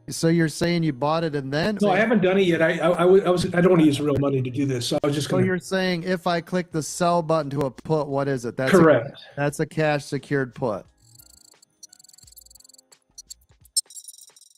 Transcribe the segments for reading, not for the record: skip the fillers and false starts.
So you're saying you bought it and then? No, I haven't done it yet. I don't want to use real money to do this, so I was just So gonna. you're saying if I click the sell button to a put, what is it? Correct. That's a cash secured put.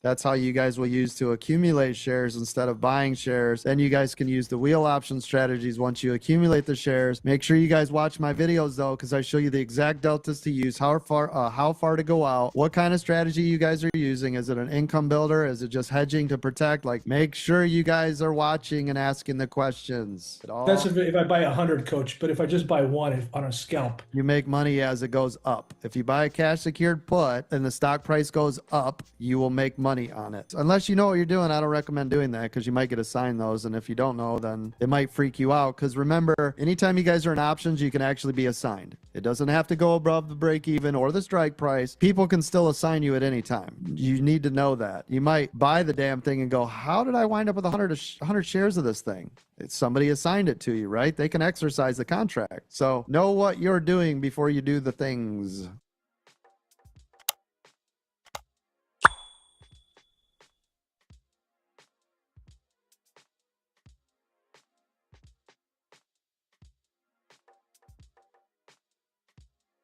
That's how you guys will use to accumulate shares instead of buying shares. Then you guys can use the wheel option strategies once you accumulate the shares. Make sure you guys watch my videos though, because I show you the exact deltas to use, how far to go out, what kind of strategy you guys are using. Is it an income builder? Is it just hedging to protect? Like, make sure you guys are watching and asking the questions. That's if I buy 100, coach. But if I just buy one on a scalp, You make money as it goes up. If you buy a cash secured put and the stock price goes up, you will make money on it. Unless you know what you're doing, I don't recommend doing that because you might get assigned those. And if you don't know, then it might freak you out. Because remember, anytime you guys are in options, you can actually be assigned. It doesn't have to go above the break even or the strike price. People can still assign you at any time. You need to know that. You might buy the damn thing and go, how did I wind up with 100 shares of this thing? It's somebody assigned it to you, right? They can exercise the contract. So know what you're doing before you do the things.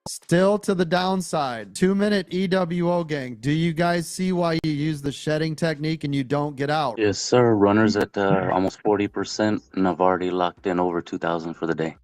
Still to the downside. 2-minute EWO gang. Do you guys see why you use the shedding technique and you don't get out? Yes, sir. Runners at almost 40%, and I've already locked in over 2,000 for the day.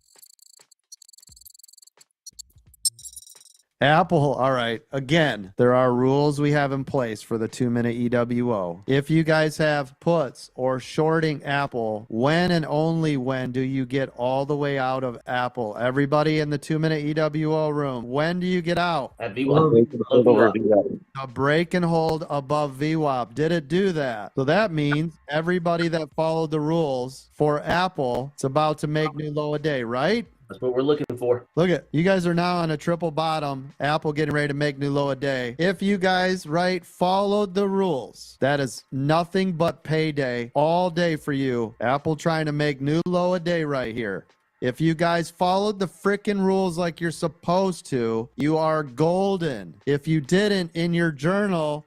Apple, all right. Again, there are rules we have in place for the 2-minute EWO. If you guys have puts or shorting Apple, when and only when do you get all the way out of Apple? Everybody in the 2-minute EWO room, when do you get out? At VWAP. A break and hold above VWAP. Did it do that? So that means everybody that followed the rules for Apple, it's about to make new low a day, right? That's what we're looking for. Look at you guys are now on a triple bottom. Apple getting ready to make new low a day. If you guys followed the rules, that is nothing but payday all day for you. Apple trying to make new low a day right here. If you guys followed the frickin' rules like you're supposed to, you are golden. If you didn't, in your journal,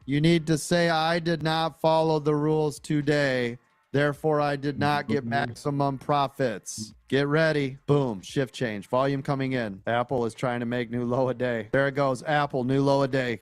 you need to say, I did not follow the rules today. Therefore, I did not get maximum profits. Get ready. Boom. Shift change. Volume coming in. Apple is trying to make new low a day. There it goes. Apple, new low a day.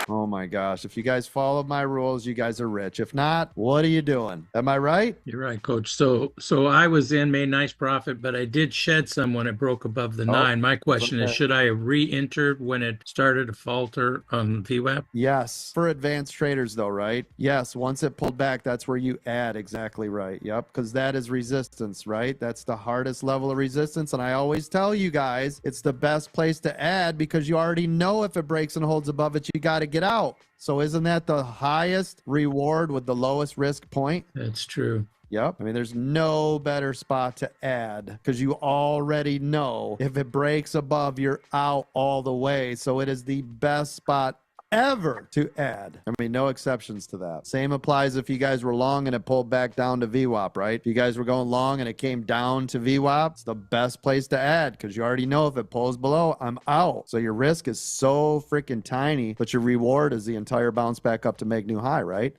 Oh my gosh. If you guys follow my rules, you guys are rich. If not, what are you doing? Am I right? You're right, coach. So I was in, made nice profit, but I did shed some when it broke above the 9. My question is, should I re-enter when it started to falter on VWAP? Yes. For advanced traders though, right? Yes. Once it pulled back, that's where you add. Exactly right. Yep. Because that is resistance, right? That's the hardest level of resistance. And I always tell you guys, it's the best place to add because you already know if it breaks and holds above it, you got to get out. So isn't that the highest reward with the lowest risk point? That's true. Yep. I mean, there's no better spot to add because you already know if it breaks above, you're out all the way. So it is the best spot ever to add. I mean, no exceptions to that. Same applies if you guys were long and it pulled back down to VWAP, right? If you guys were going long and it came down to VWAP, it's the best place to add because you already know if it pulls below, I'm out. So your risk is so freaking tiny, but your reward is the entire bounce back up to make new high, right?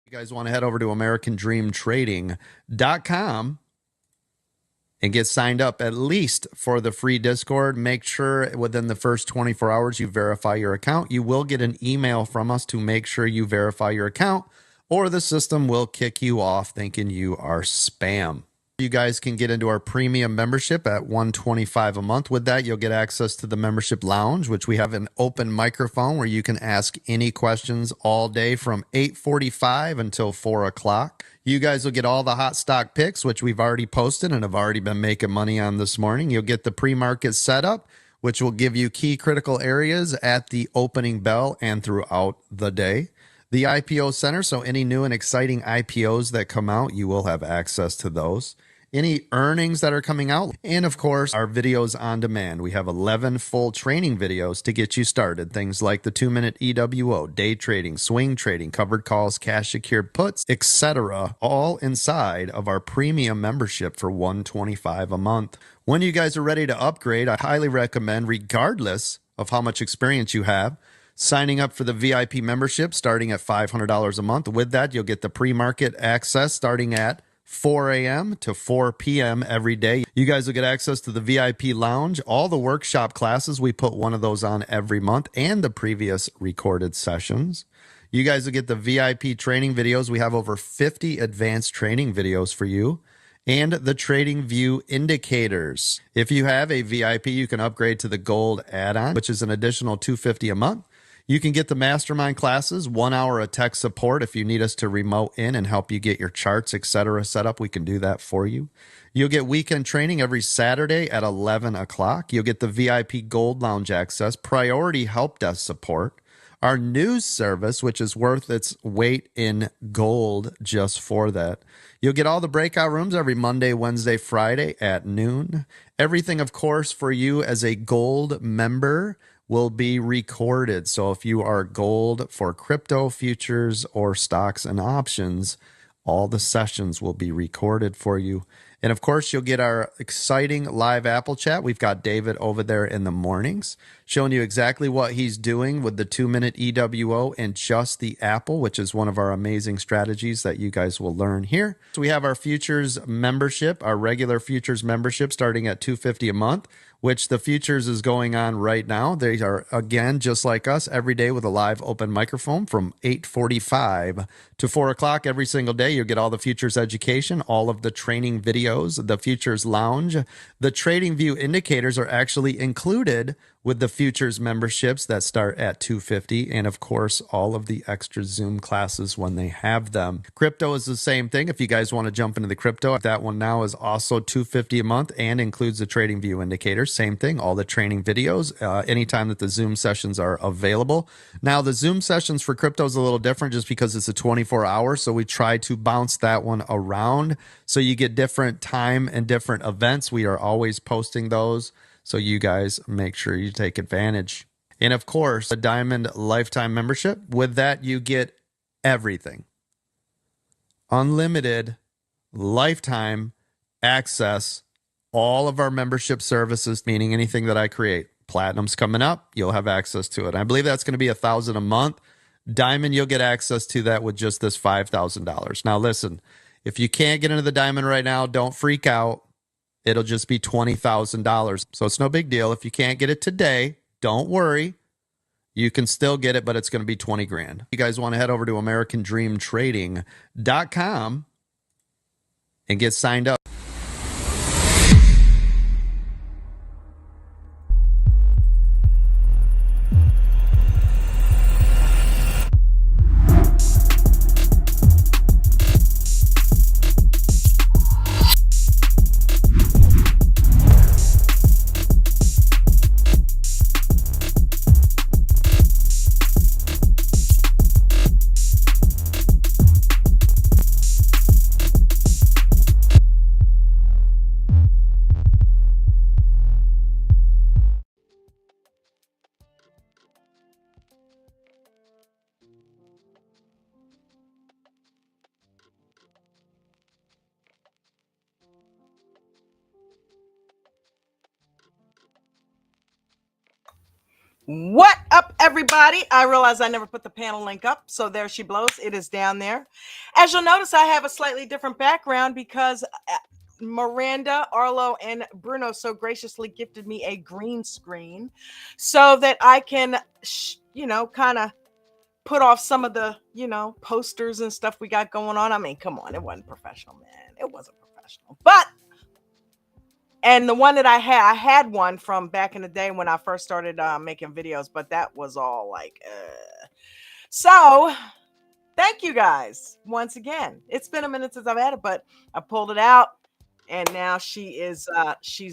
You guys want to head over to americandreamtrading.com and get signed up at least for the free Discord. Make sure within the first 24 hours you verify your account. You will get an email from us to make sure you verify your account, or the system will kick you off thinking you are spam. You guys can get into our premium membership at $125 a month. With that, you'll get access to the membership lounge, which we have an open microphone where you can ask any questions all day from 8:45 until 4 o'clock. You guys will get all the hot stock picks, which we've already posted and have already been making money on this morning. You'll get the pre-market setup, which will give you key critical areas at the opening bell and throughout the day. the IPO Center. So any new and exciting IPOs that come out, you will have access to those. Any earnings that are coming out, and of course, our videos on demand. We have 11 full training videos to get you started. Things like the 2-minute EWO, day trading, swing trading, covered calls, cash secured puts, etc., all inside of our premium membership for $125 a month. When you guys are ready to upgrade, I highly recommend, regardless of how much experience you have, signing up for the VIP membership starting at $500 a month. With that, you'll get the pre-market access starting at 4 a.m. to 4 p.m. every day. You guys will get access to the VIP lounge, all the workshop classes. We put one of those on every month, and the previous recorded sessions. You guys will get the VIP training videos. We have over 50 advanced training videos for you. And the Trading View indicators. If you have a VIP, you can upgrade to the gold add-on, which is an additional $250 a month. You can get the mastermind classes, 1 hour of tech support. If you need us to remote in and help you get your charts, etc., set up, we can do that for you. You'll get weekend training every Saturday at 11 o'clock. You'll get the VIP Gold Lounge access, priority help desk support, our news service, which is worth its weight in gold just for that. You'll get all the breakout rooms every Monday, Wednesday, Friday at noon. Everything, of course, for you as a gold member will be recorded. So if you are gold for crypto, futures, or stocks and options, all the sessions will be recorded for you. And of course, you'll get our exciting live Apple chat. We've got David over there in the mornings showing you exactly what he's doing with the 2-minute EWO and just the Apple, which is one of our amazing strategies that you guys will learn here. So we have our futures membership, our regular futures membership starting at $250 a month, which the futures is going on right now. They are, again, just like us, every day with a live open microphone from 8:45 to 4 o'clock every single day. You'll get all the futures education, all of the training videos, the futures lounge. The Trading View indicators are actually included with the futures memberships that start at $250, and of course, all of the extra Zoom classes when they have them. Crypto is the same thing. If you guys want to jump into the crypto, that one now is also $250 a month and includes the Trading View indicators. Same thing, all the training videos, anytime that the Zoom sessions are available. Now, the Zoom sessions for crypto is a little different just because it's a 24-hour, so we try to bounce that one around. So you get different time and different events. We are always posting those. So you guys make sure you take advantage. And of course, a Diamond Lifetime membership. With that, you get everything. Unlimited, lifetime access, all of our membership services, meaning anything that I create. Platinum's coming up, you'll have access to it. I believe that's going to be $1,000 a month. Diamond, you'll get access to that with just this $5,000. Now listen, if you can't get into the Diamond right now, don't freak out. It'll just be $20,000. So it's no big deal. If you can't get it today, don't worry. You can still get it, but it's going to be 20 grand. You guys want to head over to AmericanDreamTrading.com and get signed up. What up, everybody? I realize I never put the panel link up, so there she blows. It is down there. As you'll notice, I have a slightly different background because Miranda, Arlo, and Bruno so graciously gifted me a green screen so that I can, kind of put off some of the, posters and stuff we got going on. I mean, come on, it wasn't professional, man. It wasn't professional, but and the one that I had one from back in the day when I first started making videos, but that was all like, So thank you guys once again. It's been a minute since I've had it, but I pulled it out and now she's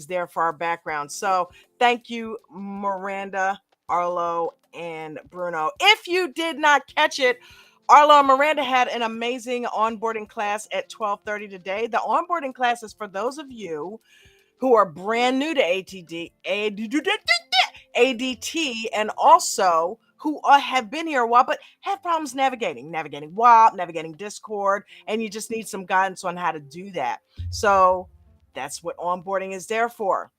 there for our background. So thank you, Miranda, Arlo, and Bruno. If you did not catch it Arlo and Miranda had an amazing onboarding class at 12:30 today. The onboarding class is for those of you who are brand new to ADT, and also who have been here a while but have problems navigating WAP, navigating Discord, and you just need some guidance on how to do that. So that's what onboarding is there for.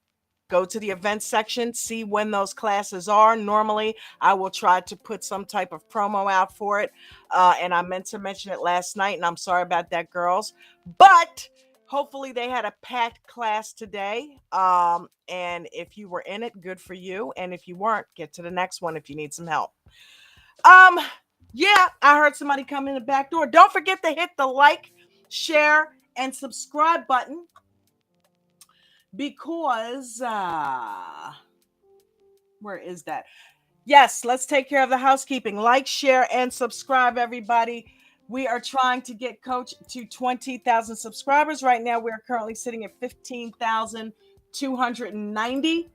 Go to the events section, see when those classes are. Normally, I will try to put some type of promo out for it. And I meant to mention it last night, and I'm sorry about that, girls. But hopefully they had a packed class today. And if you were in it, good for you. And if you weren't, get to the next one if you need some help. Yeah, I heard somebody come in the back door. Don't forget to hit the like, share, and subscribe button. Because where is that? Yes, let's take care of the housekeeping. Like, share, and subscribe, everybody. We are trying to get Coach to 20,000 subscribers. Right now, we're currently sitting at 15,290.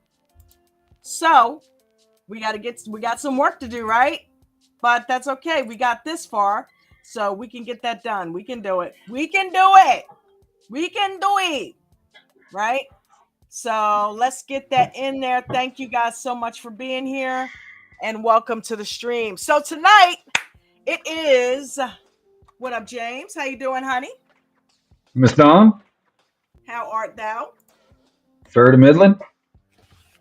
So we got some work to do, right? But that's okay. We got this far, so we can get that done. We can do it. We can do it. We can do it. Right? So let's get that in there. Thank you guys so much for being here, and welcome to the stream. So tonight it is, what up, James? How you doing, honey? Miss Dawn? How art thou? Fair to Midland?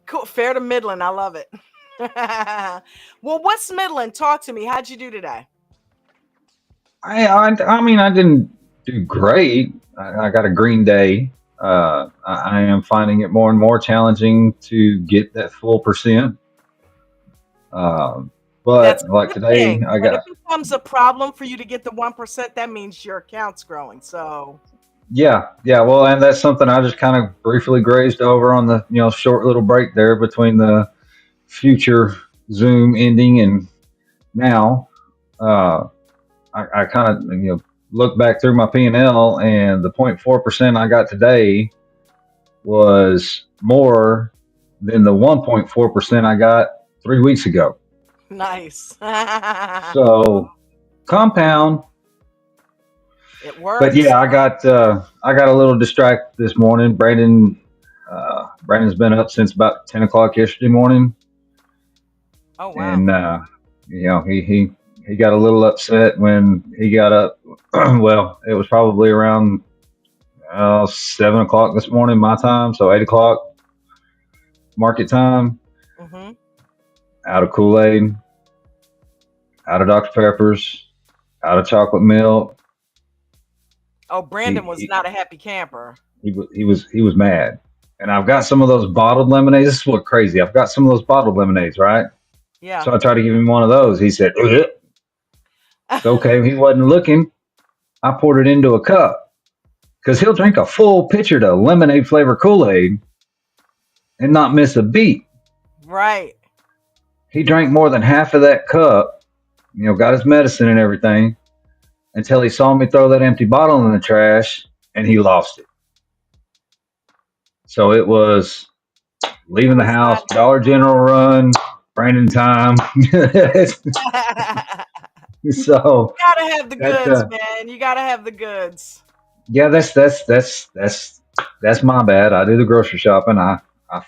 Cool. Fair to Midland. I love it. Well, what's Midland? Talk to me. How'd you do today? I mean, I didn't do great. I got a green day. I am finding it more and more challenging to get that full percent. But That's like today, I when got, it becomes a problem for you to get the 1%, that means your account's growing. So yeah. Well, and that's something I just kind of briefly grazed over on the, short little break there between the future Zoom ending and now. I kind of, look back through my P&L, and the 0.4% I got today was more than the 1.4% I got 3 weeks ago. nice. So compound. It works. But yeah, I got a little distracted this morning. Brandon's been up since about 10 o'clock yesterday morning. Oh wow. And he got a little upset when he got up. Well, it was probably around 7 o'clock this morning my time, so 8 o'clock market time. Mm-hmm. Out of Kool-Aid, out of Dr. Peppers, out of chocolate milk. Oh, Brandon was not a happy camper. He was mad. And I've got some of those bottled lemonades. This is what crazy. I've got some of those bottled lemonades, right? Yeah. So I tried to give him one of those. He said, It's okay. He wasn't looking. I poured it into a cup because he'll drink a full pitcher of lemonade flavor Kool-Aid and not miss a beat. Right. He drank more than half of that cup, got his medicine and everything until he saw me throw that empty bottle in the trash, and he lost it. So it was leaving the house, Dollar General run, Brandon time. So you gotta have the goods, man. You gotta have the goods. Yeah, that's my bad. I do the grocery shopping. I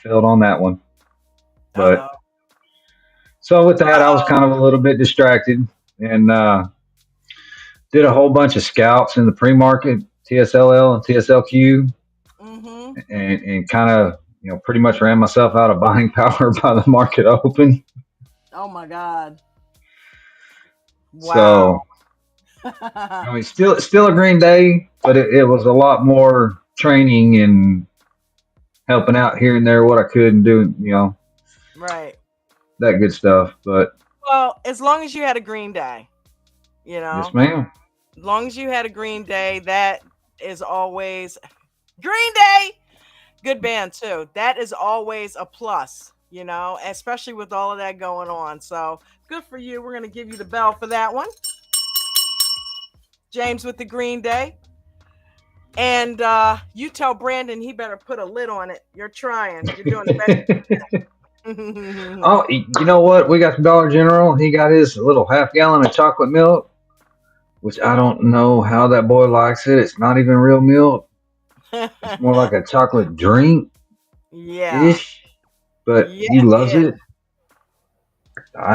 failed on that one. But so with that, I was kind of a little bit distracted and did a whole bunch of scalps in the pre-market, TSLL and TSLQ, and kind of pretty much ran myself out of buying power by the market open. Oh my God! Wow. So I mean, still a green day, but it was a lot more training and helping out here and there what I could and doing, right, that good stuff. But well, as long as you had a green day, yes, ma'am. As long as you had a green day, that is always Green Day. Good band too. That is always a plus, especially with all of that going on. So good for you. We're gonna give you the bell for that one. James with the Green Day. And you tell Brandon he better put a lid on it. You're trying. You're doing the best. Oh, you know what? We got the Dollar General. He got his little half gallon of chocolate milk. which I don't know how that boy likes it. It's not even real milk. It's more like a chocolate drink Yeah. ish, but Yeah. he loves it.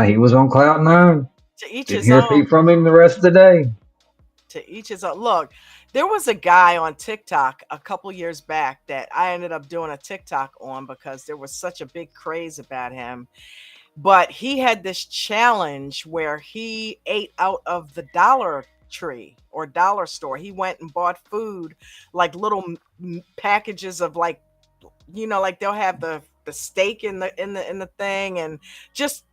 He was on cloud nine. To each Didn't his hear a own. peep from him the rest of the day. To each his own. Look, there was a guy on TikTok a couple years back that I ended up doing a TikTok on because there was such a big craze about him. But he had this challenge where he ate out of the Dollar Tree or dollar store. He went and bought food, like little packages of like, like they'll have the steak in the thing and just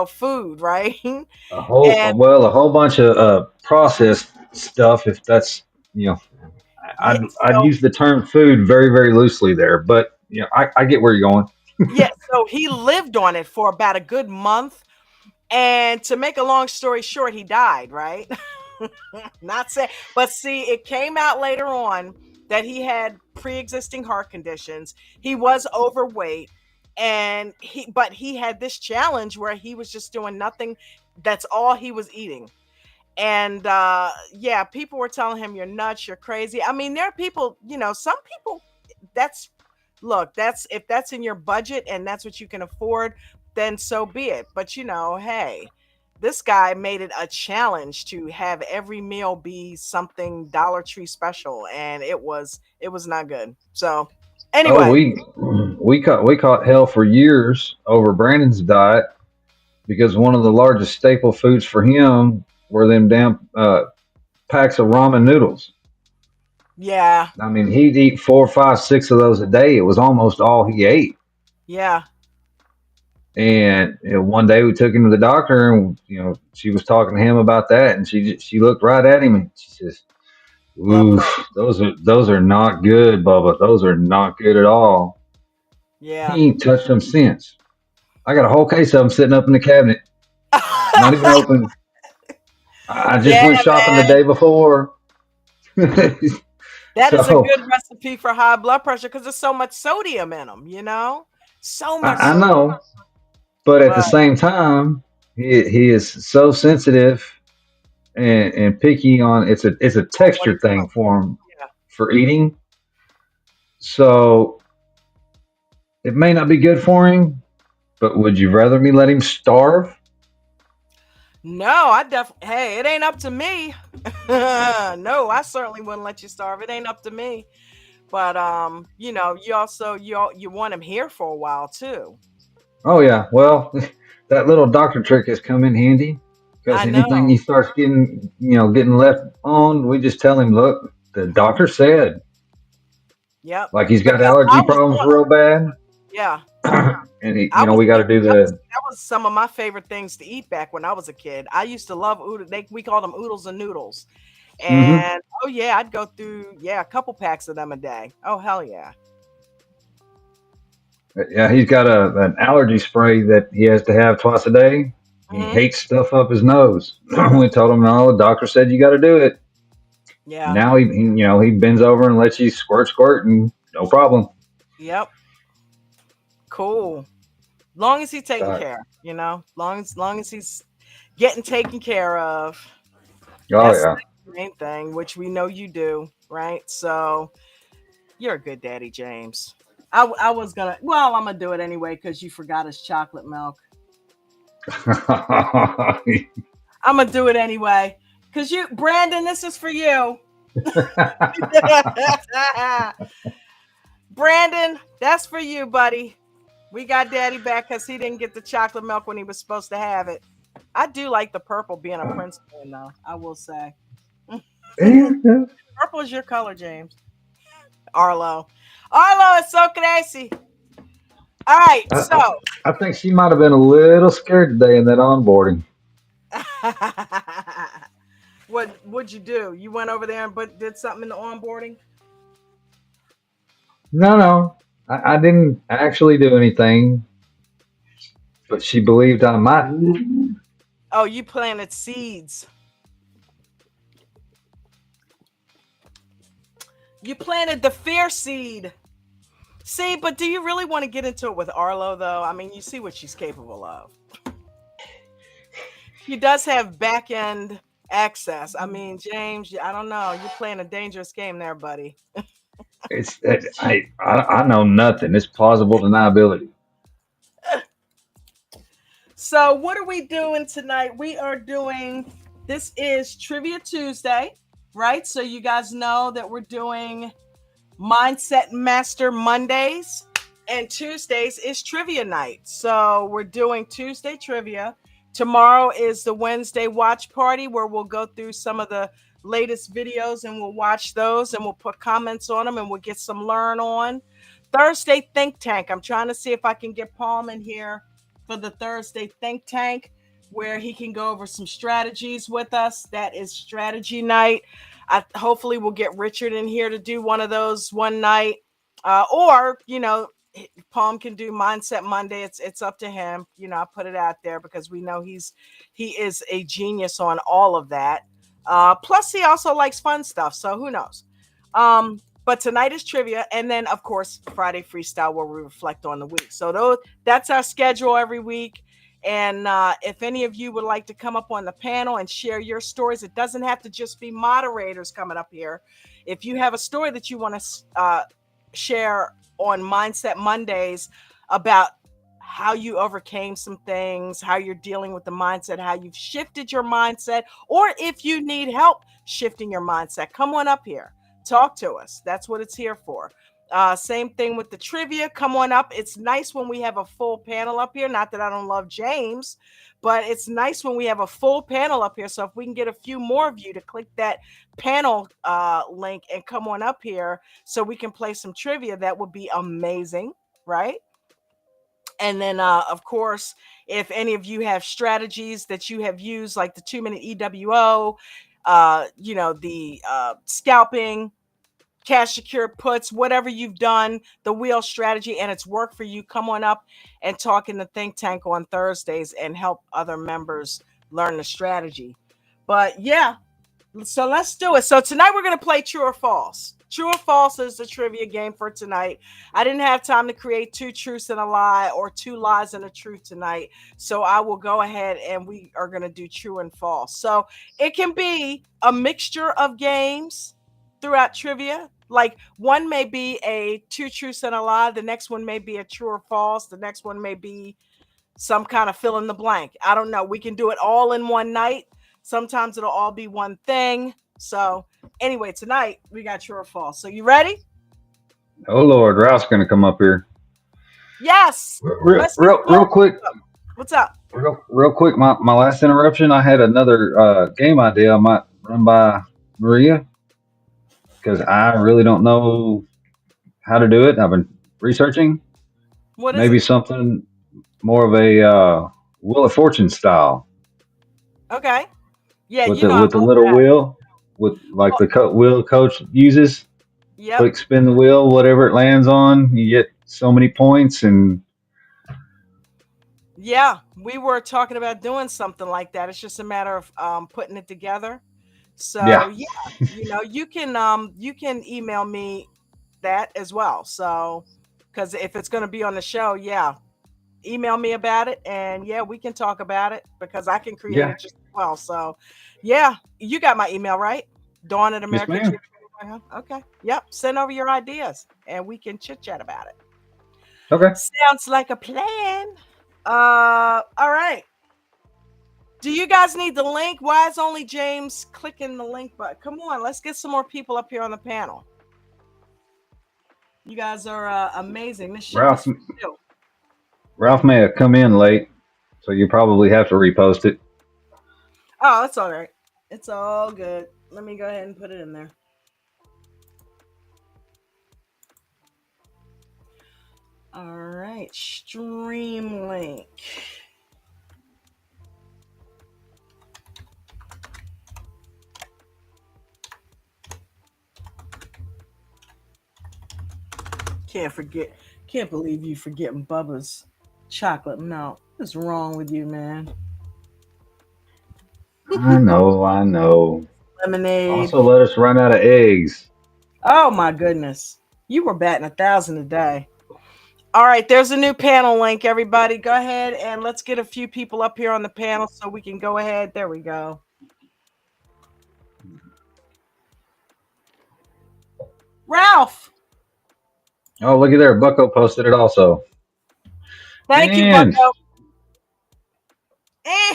food, right? And A whole bunch of processed stuff. If that's you know, yeah, I'd so use the term food very very loosely there, but I get where you're going. yeah, so he lived on it for about a good month. And to make a long story short, he died, right? Not say, but see, it came out later on that he had pre-existing heart conditions. He was overweight, and but he had this challenge where he was just doing nothing. That's all he was eating. And yeah, people were telling him, "You're nuts, you're crazy." I mean, there are people, some people, that's look, that's if that's in your budget and that's what you can afford, then so be it. But hey, this guy made it a challenge to have every meal be something Dollar Tree special, and it was not good. So Oh, anyway, we caught hell for years over Brandon's diet because one of the largest staple foods for him were them damn packs of ramen noodles. yeah, I mean, he'd eat four, five, six of those a day. It was almost all he ate. yeah, And one day we took him to the doctor, and she was talking to him about that, and she looked right at him and she says, blood "Ooh, pressure. those are not good, Bubba. Those are not good at all." Yeah. He ain't touched them since. I got a whole case of them sitting up in the cabinet, not even open. I just Yeah, went shopping the man. day before. That is a So good recipe for high blood pressure because there's so much sodium in them, so much I sodium. know, but at the But same time, he is so sensitive and picky on it's a what texture he thing wants. for him Yeah. for eating. So it may not be good for him, but would you rather me let him starve? No, I definitely. Hey, it ain't up to me. No, I certainly wouldn't let you starve. It ain't up to me. But you also you want him here for a while too. Oh yeah, well, that little doctor trick has come in handy because I anything know. he starts getting left on, we just tell him, look, the doctor said, Yep. like he's got Because allergy problems real bad, yeah, and I was we got to do the. that was some of my favorite things to eat back when I was a kid. I used to love oodle. We called them oodles and noodles. Hmm. And oh yeah, I'd go through a couple packs of them a day. Oh hell yeah. Yeah, he's got an allergy spray that he has to have twice a day. He Hmm. hates stuff up his nose. We told him, no, the doctor said you got to do it. Yeah. Now he bends over and lets you squirt, and no problem. Yep. Cool. Long as he's taking Uh, care, long as he's getting taken care of. oh That's yeah. the main thing, which we know you do, right? So you're a good daddy, James. I was gonna, well, I'm gonna do it anyway because you forgot his chocolate milk. I'm gonna do it anyway because Brandon, this is for you. Brandon, that's for you, buddy. We got daddy back because he didn't get the chocolate milk when he was supposed to have it. I do like the purple being a Princeton, though, I will say. Purple is your color, James. Arlo. Arlo is so crazy. All right, I, so I, I think she might have been a little scared today in that onboarding. what'd you do? You went over there and did something in the onboarding? No, no, I didn't actually do anything, but she believed I might. Oh, you planted seeds. You planted the fear seed. See, but do you really want to get into it with Arlo, though? I mean, you see what she's capable of. She does have back end Access. I mean, James, I don't know. You're playing a dangerous game there, buddy. I know nothing. It's plausible deniability. So, what are we doing tonight? We are doing, this is Trivia Tuesday, right? So, you guys know that we're doing Mindset Master Mondays, and Tuesdays is trivia night. So, we're doing Tuesday trivia. Tomorrow is the Wednesday watch party where we'll go through some of the latest videos and we'll watch those and we'll put comments on them and we'll get some learn on. Thursday Think Tank. I'm trying to see if I can get Palm in here for the Thursday Think Tank where he can go over some strategies with us. That is strategy night. Hopefully we'll get Richard in here to do one of those one night. Or, Palm can do Mindset Monday. It's up to him. I put it out there because we know he is a genius on all of that. Plus he also likes fun stuff. So who knows? But tonight is trivia, and then of course Friday freestyle where we reflect on the week. So that's our schedule every week. And if any of you would like to come up on the panel and share your stories, it doesn't have to just be moderators coming up here. If you have a story that you want to share on Mindset Mondays about how you overcame some things, how you're dealing with the mindset, how you've shifted your mindset, or if you need help shifting your mindset, come on up here. Talk to us. That's what it's here for. Same thing with the trivia. Come on up. It's nice when we have a full panel up here. Not that I don't love James, but it's nice when we have a full panel up here. So if we can get a few more of you to click that panel link and come on up here so we can play some trivia, that would be amazing, right? And then, of course, if any of you have strategies that you have used, like the 2-minute EWO, the scalping, cash secure puts, whatever you've done, the wheel strategy, and it's worked for you, come on up and talk in the think tank on Thursdays and help other members learn the strategy. But yeah, so let's do it. So tonight we're going to play true or false. True or false is the trivia game for tonight. I didn't have time to create 2 truths and a lie or 2 lies and a truth tonight. So I will go ahead and we are going to do true and false. So it can be a mixture of games throughout trivia. Like one may be a 2 truths and a lie. The next one may be a true or false. The next one may be some kind of fill in the blank. I don't know. We can do it all in one night. Sometimes it'll all be one thing. So anyway, tonight we got true or false. So you ready? Oh Lord, Ralph's gonna come up here. Yes. Real quick. What's up? Real quick. My last interruption. I had another game idea. I might run by Maria because I really don't know how to do it. I've been researching. What is Maybe it? something more of a Wheel of Fortune style. Okay. Yeah, with the little wheel, with like the wheel coach uses. Yep. Click, spin the wheel, whatever it lands on, you get so many points. And yeah, we were talking about doing something like that. It's just a matter of putting it together. So yeah, you can email me that as well. So because if it's going to be on the show, yeah, email me about it, and yeah, we can talk about it because I can create it just as well. So yeah, you got my email, right? Dawn at American. Yes, ma'am. Okay. Yep. Send over your ideas and we can chit chat about it. Okay. Sounds like a plan. All right. Do you guys need the link? Why is only James clicking the link button? Come on, let's get some more people up here on the panel. You guys are amazing. This ship is still. Ralph may have come in late, so you probably have to repost it. Oh, it's all right. It's all good. Let me go ahead and put it in there. All right, stream link. Can't believe you forgetting Bubba's chocolate milk. What's wrong with you, man? I know. Lemonade. Also, let us run out of eggs. Oh my goodness. You were batting 1,000 a day. All right, there's a new panel link, everybody. Go ahead and let's get a few people up here on the panel so we can go ahead. There we go. Ralph. Oh, looky there. Bucko posted it also. Thank you, And Bucko.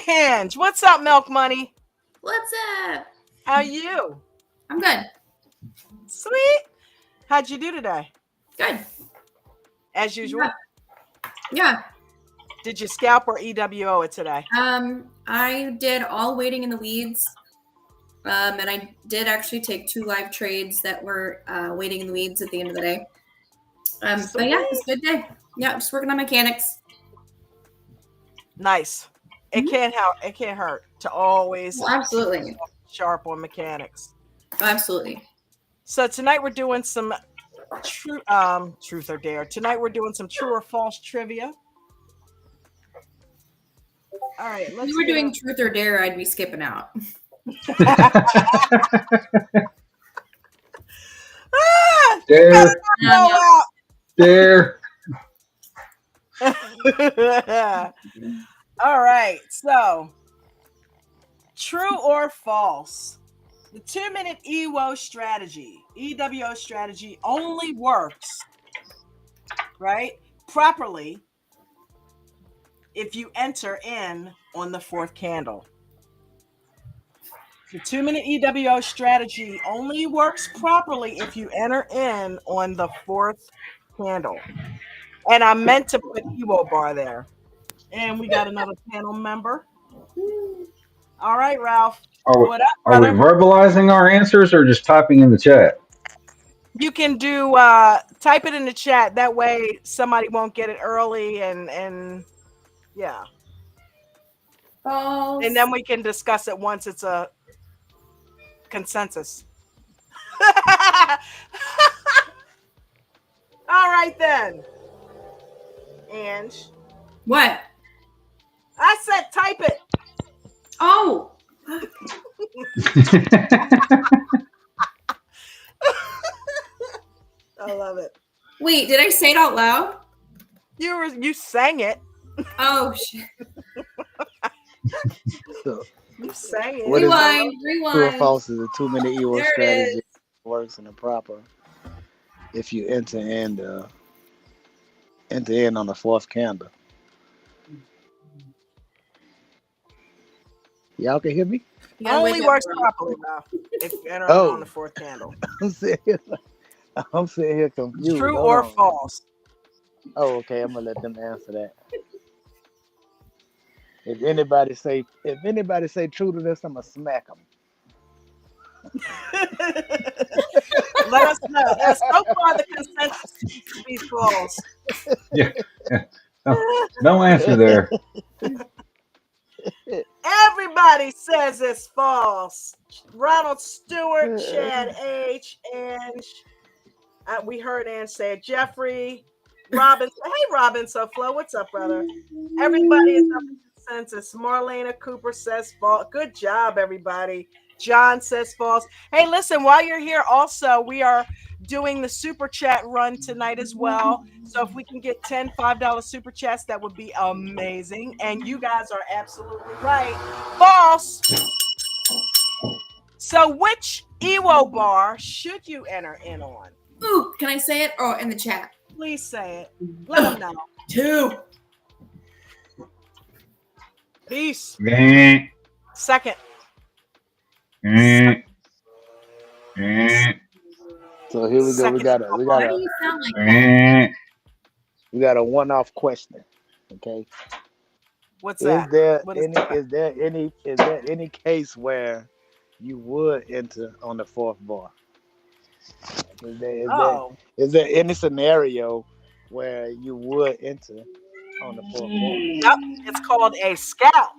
And what's up, Milk Money? What's up? How you? I'm good. Sweet. How'd you do today? Good. As usual. Yeah. Did you scalp or EWO it today? I did all waiting in the weeds. And I did actually take 2 live trades that were waiting in the weeds at the end of the day. But yeah, it's a good day. Yeah, just working on mechanics. Nice. It can't help. It can't hurt to always Absolutely. sharp on mechanics. Absolutely. So tonight we're doing some truth or dare. Tonight we're doing some true or false trivia. All right. If you were doing truth or dare, I'd be skipping out. Dare. Dare. All right. So, true or false? The 2-minute EWO strategy only works, right, properly if you enter in on the 4th candle. The 2-minute EWO strategy only works properly if you enter in on the 4th candle. And I meant to put EWO bar there. And we got another panel member. All right, Ralph. What up, Are we verbalizing our answers or just typing in the chat? You can do type it in the chat. That way somebody won't get it early and yeah. False. And then we can discuss it once it's a consensus. All right then. And what? I said type it. Oh. I love it. Wait, did I say it out loud? You sang it. Oh shit. So, You sang it. Rewind. true or false is a 2-minute EWO There it strategy. is. Works in the proper. If you enter in on the 4th candle. Y'all can hear me? Only works properly now if you enter on the 4th candle. I'm sitting here confused. True Hold or on. false? Oh, okay. I'm gonna let them answer that. If anybody say true to this, I'm gonna smack them. Let us know. So far, the consensus seems to be false. Yeah. No answer there. Everybody says it's false. Ronald Stewart, Chad H, Ange. We heard Ange say it. Jeffrey, Robin. Hey, Robin Flo, what's up, brother? Everybody is up in consensus. Marlena Cooper says false. Good job, everybody. John says false. Hey, listen, while you're here, also, we are doing the super chat run tonight as well. So if we can get 10 $5 super chats, that would be amazing. And you guys are absolutely right. False. So which EWO bar should you enter in on? Ooh, can I say it? Oh, in the chat. Please say it. Let them know. 2. Peace. Eh, Second. eh, So here we go. Second. Why do you sound like that? eh. We got a one-off question. Okay. What's that? Is there any case where you would enter on the 4th bar? Is there any scenario where you would enter on the 4th bar? Yep. It's called a scout.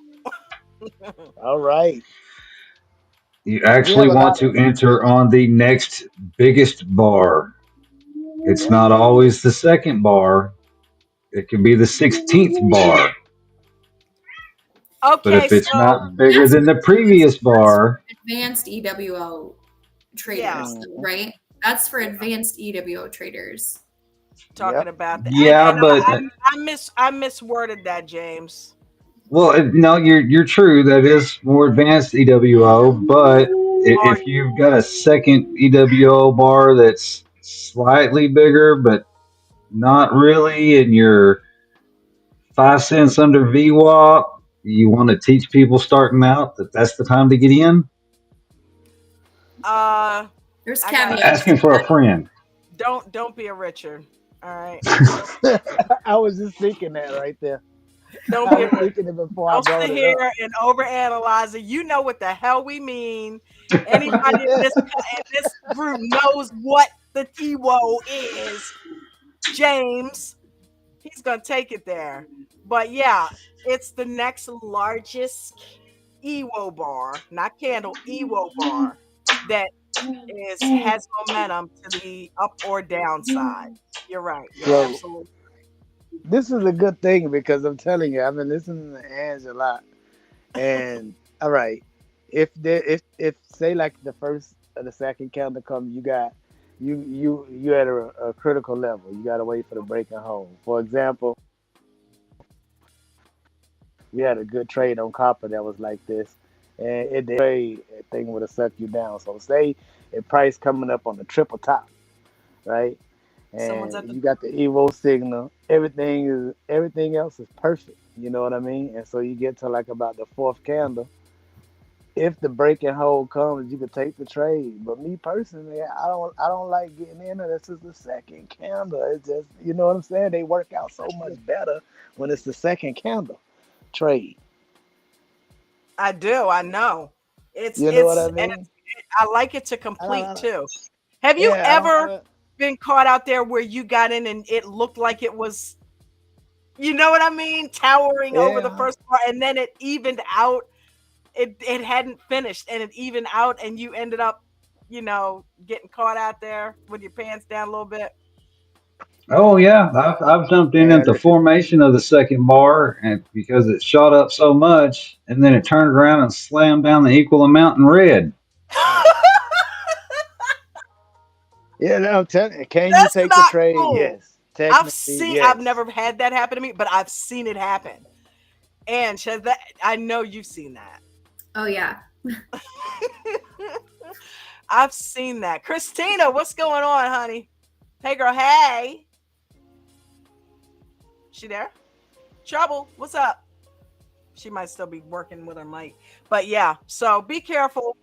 All right. You actually want to enter on the next biggest bar. It's not always the 2nd bar. It can be the 16th bar. Okay, But if it's so not bigger than the previous bar, Advanced EWO traders, right? That's for advanced EWO traders. talking about that. yeah, And but I misworded that, James. well, no, you're true. That is more advanced EWO. But if you've got a 2nd EWO bar that's slightly bigger, but not really, and you're 5 cents under VWAP, you want to teach people starting out that that's the time to get in? There's I got caveats. Asking for a friend. don't be a Richard. All right. I was just thinking that right there. Don't I be a was thinking it before I Don't brought sit it here up. and overanalyze it. You know what the hell we mean. Anybody in this group knows what the Ewo is. James, he's gonna take it there. But yeah, it's the next largest Ewo bar, not candle, Ewo bar that has momentum to the up or downside. You're right. You're So absolutely this is a good thing because I'm telling you, I've been listening to Ange a lot. And all right, if say like the first or the second counter comes, you got you at a critical level. You got to wait for the breaking home. For example, we had a good trade on copper that was like this, and it did trade thing would have sucked you down. So say a price coming up on the triple top, right? someone's And at the you got the Evo signal. Everything else is perfect. You know what I mean? And so you get to like about the fourth candle. If the breaking hold comes, you can take the trade. But me personally, I don't like getting in it. This is the second candle. It's just you know what I'm saying. They work out so much better when it's the second candle trade. I do, I know. You know what I mean? I like it to I don't, complete I don't, too. Have you yeah, I don't. ever been caught out there where you got in and it looked like it was, you know what I mean, towering over the Yeah, first part, and then it evened out. It hadn't finished, and it evened out, and you ended up, getting caught out there with your pants down a little bit. Oh yeah, I've jumped in at man. the formation of the second bar, and because it shot up so much, and then it turned around and slammed down the equal amount in red. Yeah, no, I'm telling you. Can you That's take the not trade? cool. Yes. Technically, I've yes. never had that happen to me, but I've seen it happen. And I know you've seen that. Oh yeah. I've seen that. Christina, what's going on, honey? Hey, girl. Hey. She there? Trouble. What's up? She might still be working with her mic. But yeah, so be careful.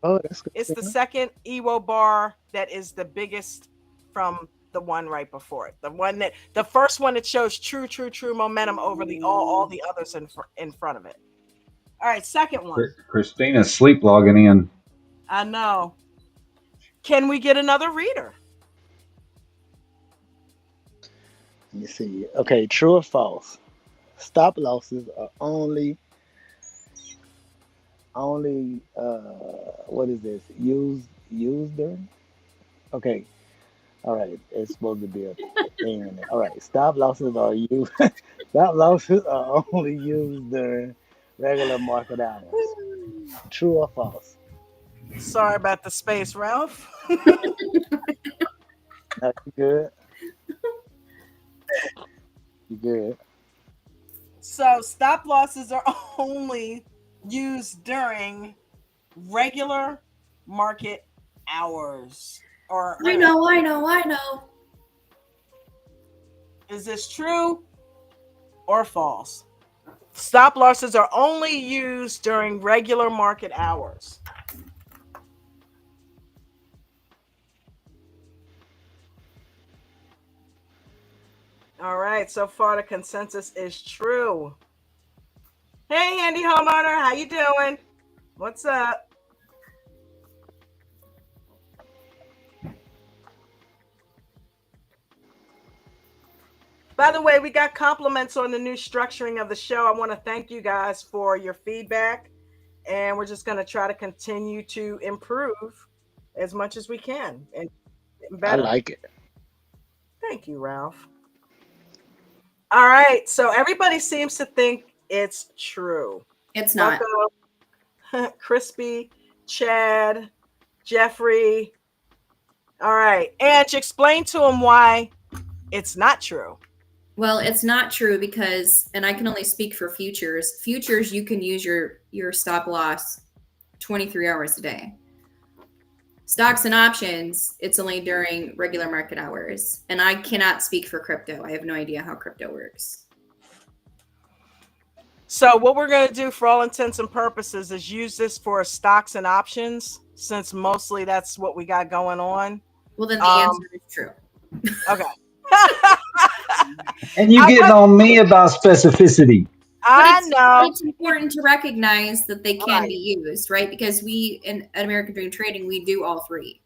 Oh, that's good. It's the second Ewo bar that is the biggest from the one right before it. The first one that shows true momentum over all the others in front of it. All right, second one. Christina's sleep logging in. I know. Can we get another reader? Let me see. Okay, true or false? Stop losses are only what is this? Used during? Okay. All right. It's supposed to be a thing in there. All right. Stop losses are used stop losses are only used during regular market hours. True or false? Sorry about the space, Ralph. No, you good. You good. So stop losses are only used during regular market hours. Or I know. is this true or false? Stop losses are only used during regular market hours. All right, so far the consensus is true. Hey, handy homeowner, how you doing? What's up? By the way, we got compliments on the new structuring of the show. I want to thank you guys for your feedback, and we're just going to try to continue to improve as much as we can and I better. like it. Thank you, Ralph. All right, so everybody seems to think it's true. It's not. Bucko, Crispy, Chad, Jeffrey. All right, Ange, explain to him why it's not true. Well, it's not true because, and I can only speak for futures. Futures, you can use your stop loss 23 hours a day. Stocks and options, it's only during regular market hours. And I cannot speak for crypto. I have no idea how crypto works. So what we're going to do for all intents and purposes is use this for stocks and options, since mostly that's what we got going on. Well, then the answer is true. Okay. And you getting on me about specificity. I know. It's important to recognize that they can be used, right? Because we, in American Dream Trading, we do all three.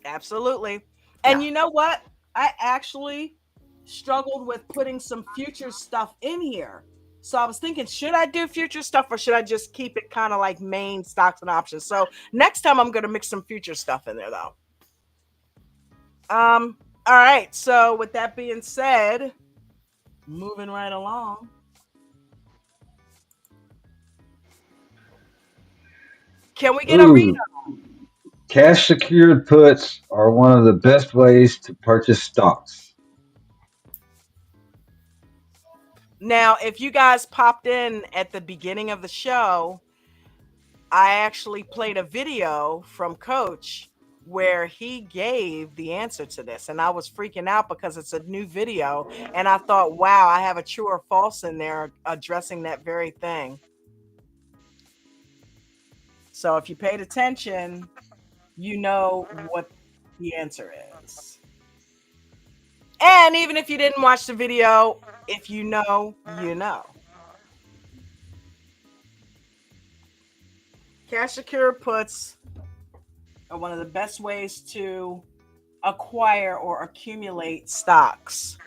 Absolutely. And you know what? I actually struggled with putting some future stuff in here. So I was thinking, should I do future stuff or should I just keep it kind of like main stocks and options? So next time I'm going to mix some future stuff in there though. All right. So with that being said, moving right along. Can we get a read? Cash secured puts are one of the best ways to purchase stocks. Now, if you guys popped in at the beginning of the show, I actually played a video from Coach where he gave the answer to this. And I was freaking out because it's a new video. And I thought, wow, I have a true or false in there addressing that very thing. So if you paid attention, you know what the answer is. And even if you didn't watch the video, if you know, you know. Cash secured puts are one of the best ways to acquire or accumulate stocks.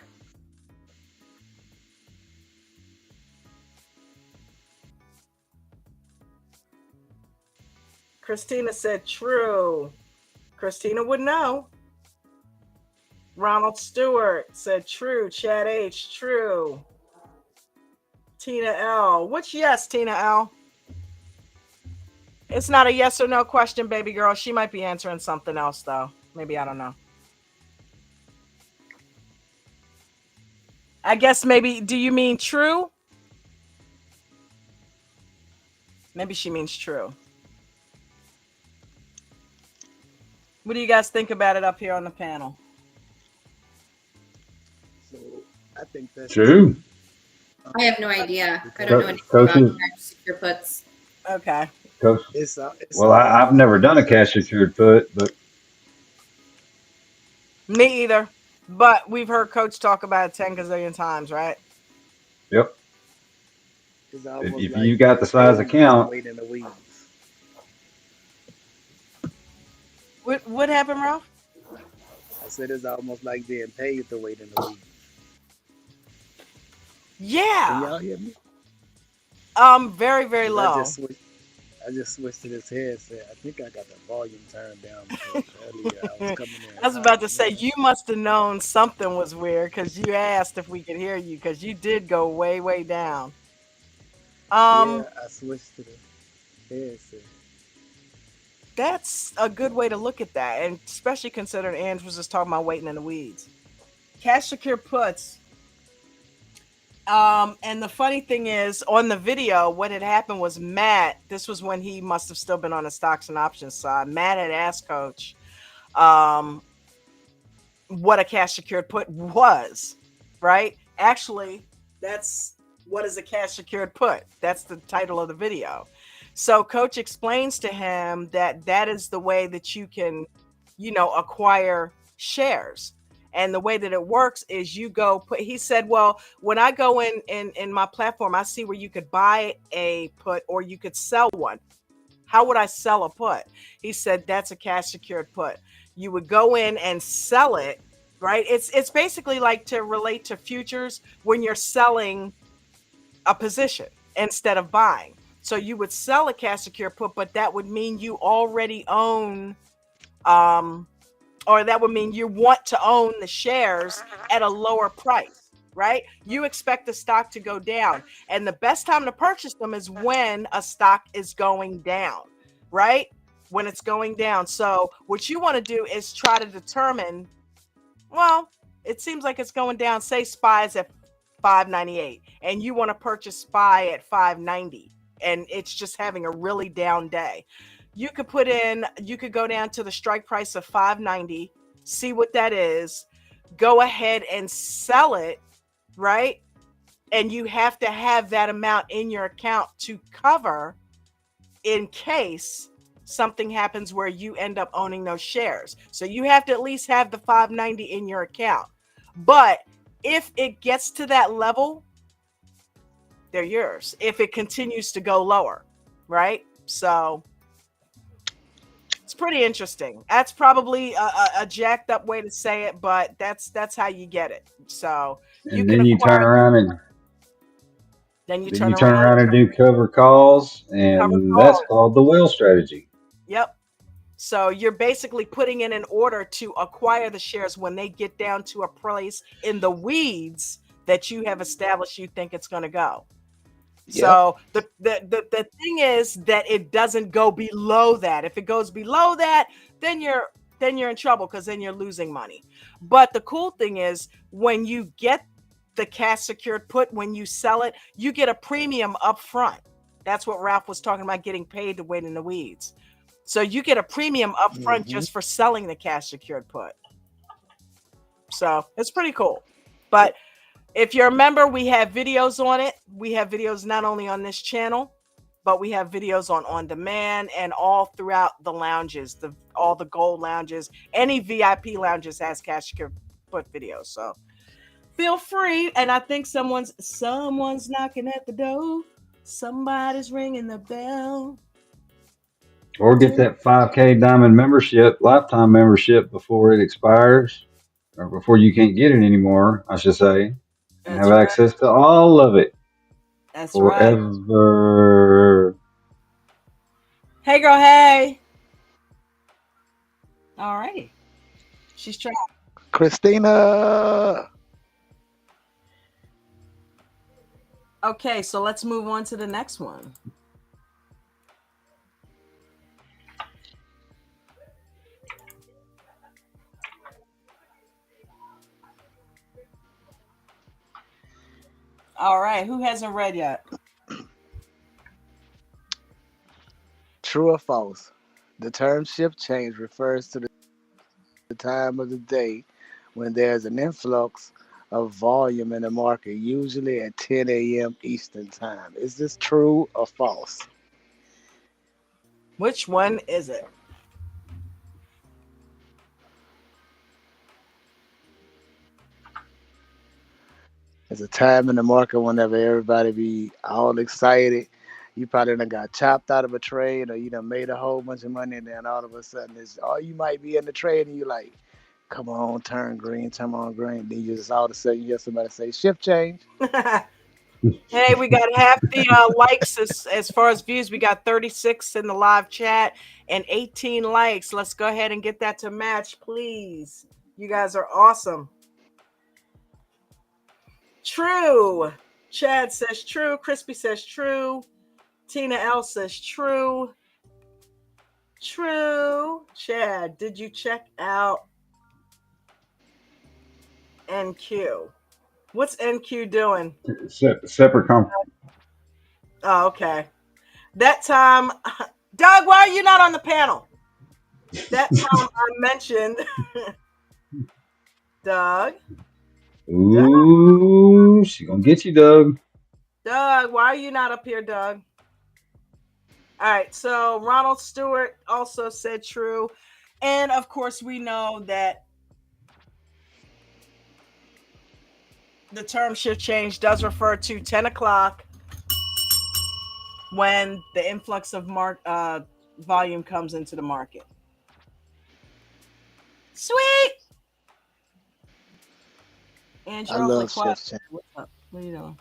Christina said true. Christina would know. Ronald Stewart said true. Chad H, true. Tina L. Which yes, Tina L? It's not a yes or no question, baby girl. She might be answering something else, though. Maybe, I don't know. I guess maybe, do you mean true? Maybe she means true. What do you guys think about it up here on the panel? So I think that's true. I have no idea. I don't know anything about cash secure puts. Okay. Coach. Well, I've never done a cash secured put, but me either. But we've heard Coach talk about it 10 gazillion times, right? Yep. If you got the size account. What happened, Ralph? I said it's almost like being paid to wait in the weeds. Yeah. Can y'all hear me? Very, very low. I just switched to this headset. I think I got the volume turned down because earlier I was coming in. I was about to say, you must have known something was weird because you asked if we could hear you because you did go way, way down. Yeah, I switched to the headset. That's a good way to look at that, and especially considering Andrew was just talking about waiting in the weeds. Cash secure puts. And the funny thing is, on the video, what had happened was Matt, this was when he must have still been on the stocks and options side. Matt had asked Coach what a cash secured put was, right? Actually, that's what is a cash secured put. That's the title of the video. So Coach explains to him that that is the way that you can, acquire shares. And the way that it works is you go put, he said, well, when I go in my platform, I see where you could buy a put or you could sell one. How would I sell a put? He said, that's a cash secured put. You would go in and sell it, right? It's basically like to relate to futures when you're selling a position instead of buying. So you would sell a cash secured put, but that would mean you already own, or that would mean you want to own the shares at a lower price, right? You expect the stock to go down. And the best time to purchase them is when a stock is going down, right? When it's going down. So what you want to do is try to determine, well, it seems like it's going down. Say SPY is at 598 and you want to purchase SPY at 590 and it's just having a really down day. you could put in, you could go down to the strike price of $5.90, see what that is, go ahead and sell it, right? And you have to have that amount in your account to cover in case something happens where you end up owning those shares. So you have to at least have the $5.90 in your account. But if it gets to that level, they're yours. If it continues to go lower, right? So it's pretty interesting. That's probably a jacked up way to say it, but that's how you get it. So you And can then you turn acquire, around and then you then turn you turn around around and and do cover calls, cover and that's calls. called the whale strategy. Yep. So you're basically putting in an order to acquire the shares when they get down to a place in the weeds that you have established you think it's going to go. Yep. So the thing is that it doesn't go below that. If it goes below that, then you're in trouble, because then you're losing money. But the cool thing is, when you get the cash secured put, when you sell it, you get a premium up front. That's what Ralph was talking about, getting paid to wait in the weeds. So you get a premium up front just for selling the cash secured put. So it's pretty cool. But if you're a member, we have videos on it. We have videos not only on this channel, but we have videos on demand and all throughout the lounges, all the gold lounges. Any VIP lounges has cash secured put videos. So feel free. And I think someone's knocking at the door. Somebody's ringing the bell. Or get that 5K diamond membership, lifetime membership, before it expires, or before you can't get it anymore, I should say, and That's have right. access to all of it That's right. forever. Hey, girl. Hey. All righty. She's trying. Christina. Okay, so let's move on to the next one. All right, who hasn't read yet? True or false? The term shift change refers to the time of the day when there's an influx of volume in the market, usually at 10 a.m. Eastern Time. Is this true or false? Which one is it? It's a time in the market whenever everybody be all excited. You probably done got chopped out of a trade, or you done made a whole bunch of money, and then all of a sudden you might be in the trade and you like, come on, turn green, turn on green. Then you just all of a sudden you hear somebody say shift change. Hey, we got half the likes as far as views. We got 36 in the live chat and 18 likes. Let's go ahead and get that to match, please. You guys are awesome. True. Chad says true. Crispy says true. Tina L says true. True. Chad, did you check out NQ? What's NQ doing? Separate conference. Oh, okay. That time, Doug, why are you not on the panel? That time I mentioned Doug. Ooh, she gonna get you, Doug. Doug, why are you not up here, Doug? All right, so Ronald Stewart also said true. And of course, we know that the term shift change does refer to 10 o'clock when the influx of volume comes into the market. Sweet. And I you're awfully love quiet. shift change. What's up? What are you doing?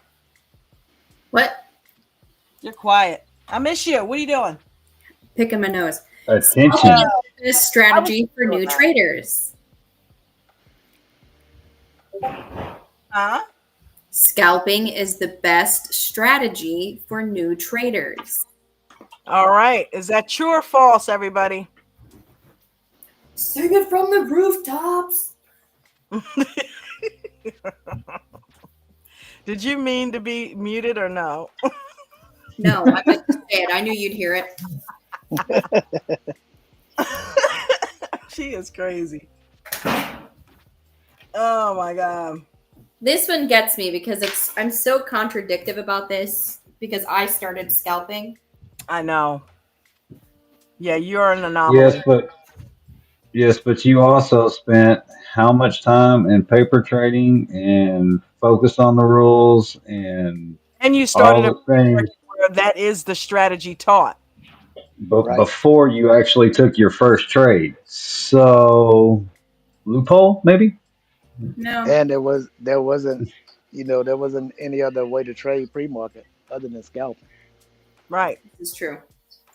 What? You're quiet. I miss you. What are you doing? Picking my nose. Attention. This strategy for new traders. Huh? Scalping is the best strategy for new traders. All right. Is that true or false, everybody? Sing it from the rooftops. Did you mean to be muted or no? No, I meant to say it. I knew you'd hear it. She is crazy. Oh my god. This one gets me because I'm so contradictive about this because I started scalping. I know. Yeah, you're an Yes, anomaly. but you also spent how much time in paper trading and focus on the rules and And you all started a the things where that is the strategy taught. Right. before you actually took your first trade. So loophole, maybe? No, And there wasn't there wasn't any other way to trade pre-market other than scalping. Right. this is true.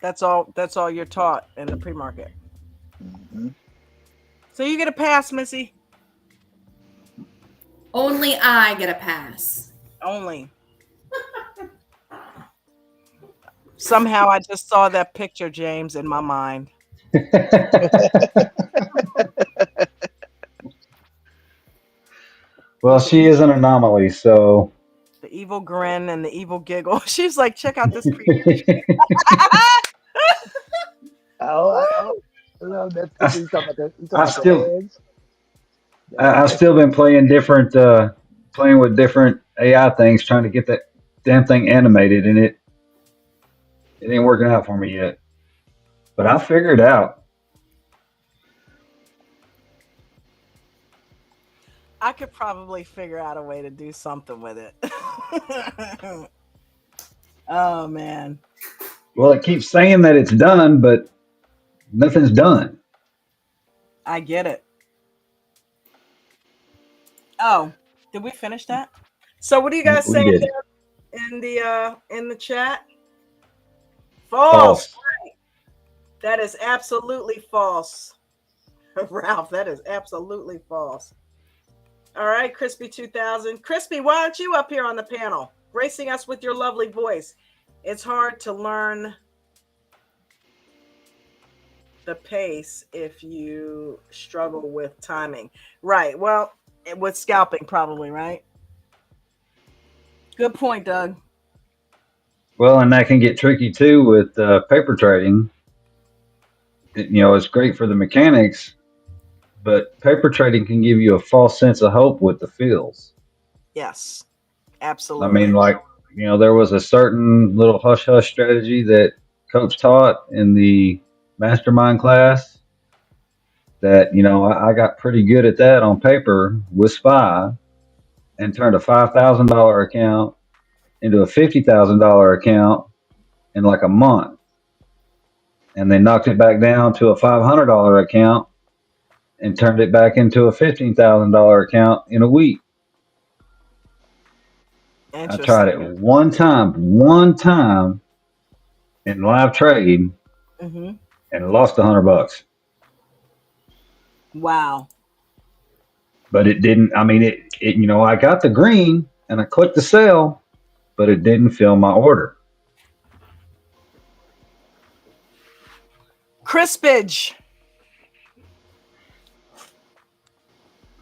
That's all you're taught in the pre-market. Hmm. So you get a pass, Missy. Only I get a pass. Only. Somehow I just saw that picture, James, in my mind. Well, With the she is an anomaly, so evil grin and the evil giggle. She's like, check out this creature. Oh, no, that's I, you talking about I the still edge. I've still been playing playing with different AI things, trying to get that damn thing animated, and it ain't working out for me yet. But I'll figure it out. I could probably figure out a way to do something with it. Oh man. Well, it keeps saying that it's done, but nothing's done. I get it. Oh, did we finish that? So what are you guys We saying did in the chat? False. false. That is absolutely false. Ralph, that is absolutely false. All right, Crispy 2000. Crispy, why aren't you up here on the panel, gracing us with your lovely voice? It's hard to learn the pace if you struggle with timing. Right. Well, with scalping, probably, right? Good point, Doug. Well, and that can get tricky too with paper trading. It's great for the mechanics, but paper trading can give you a false sense of hope with the feels. Yes, I mean, absolutely. like, there was a certain little hush hush strategy that coach taught in the mastermind class that, I got pretty good at that on paper with SPY and turned a $5,000 account into a $50,000 account in like a month. And they knocked it back down to a $500 account and turned it back into a $15,000 account in a week. I tried it Interesting. one time in live trade Mm-hmm. and lost $100. Wow. But it didn't. I mean, I got the green and I clicked the sell, but it didn't fill my order. Crispage.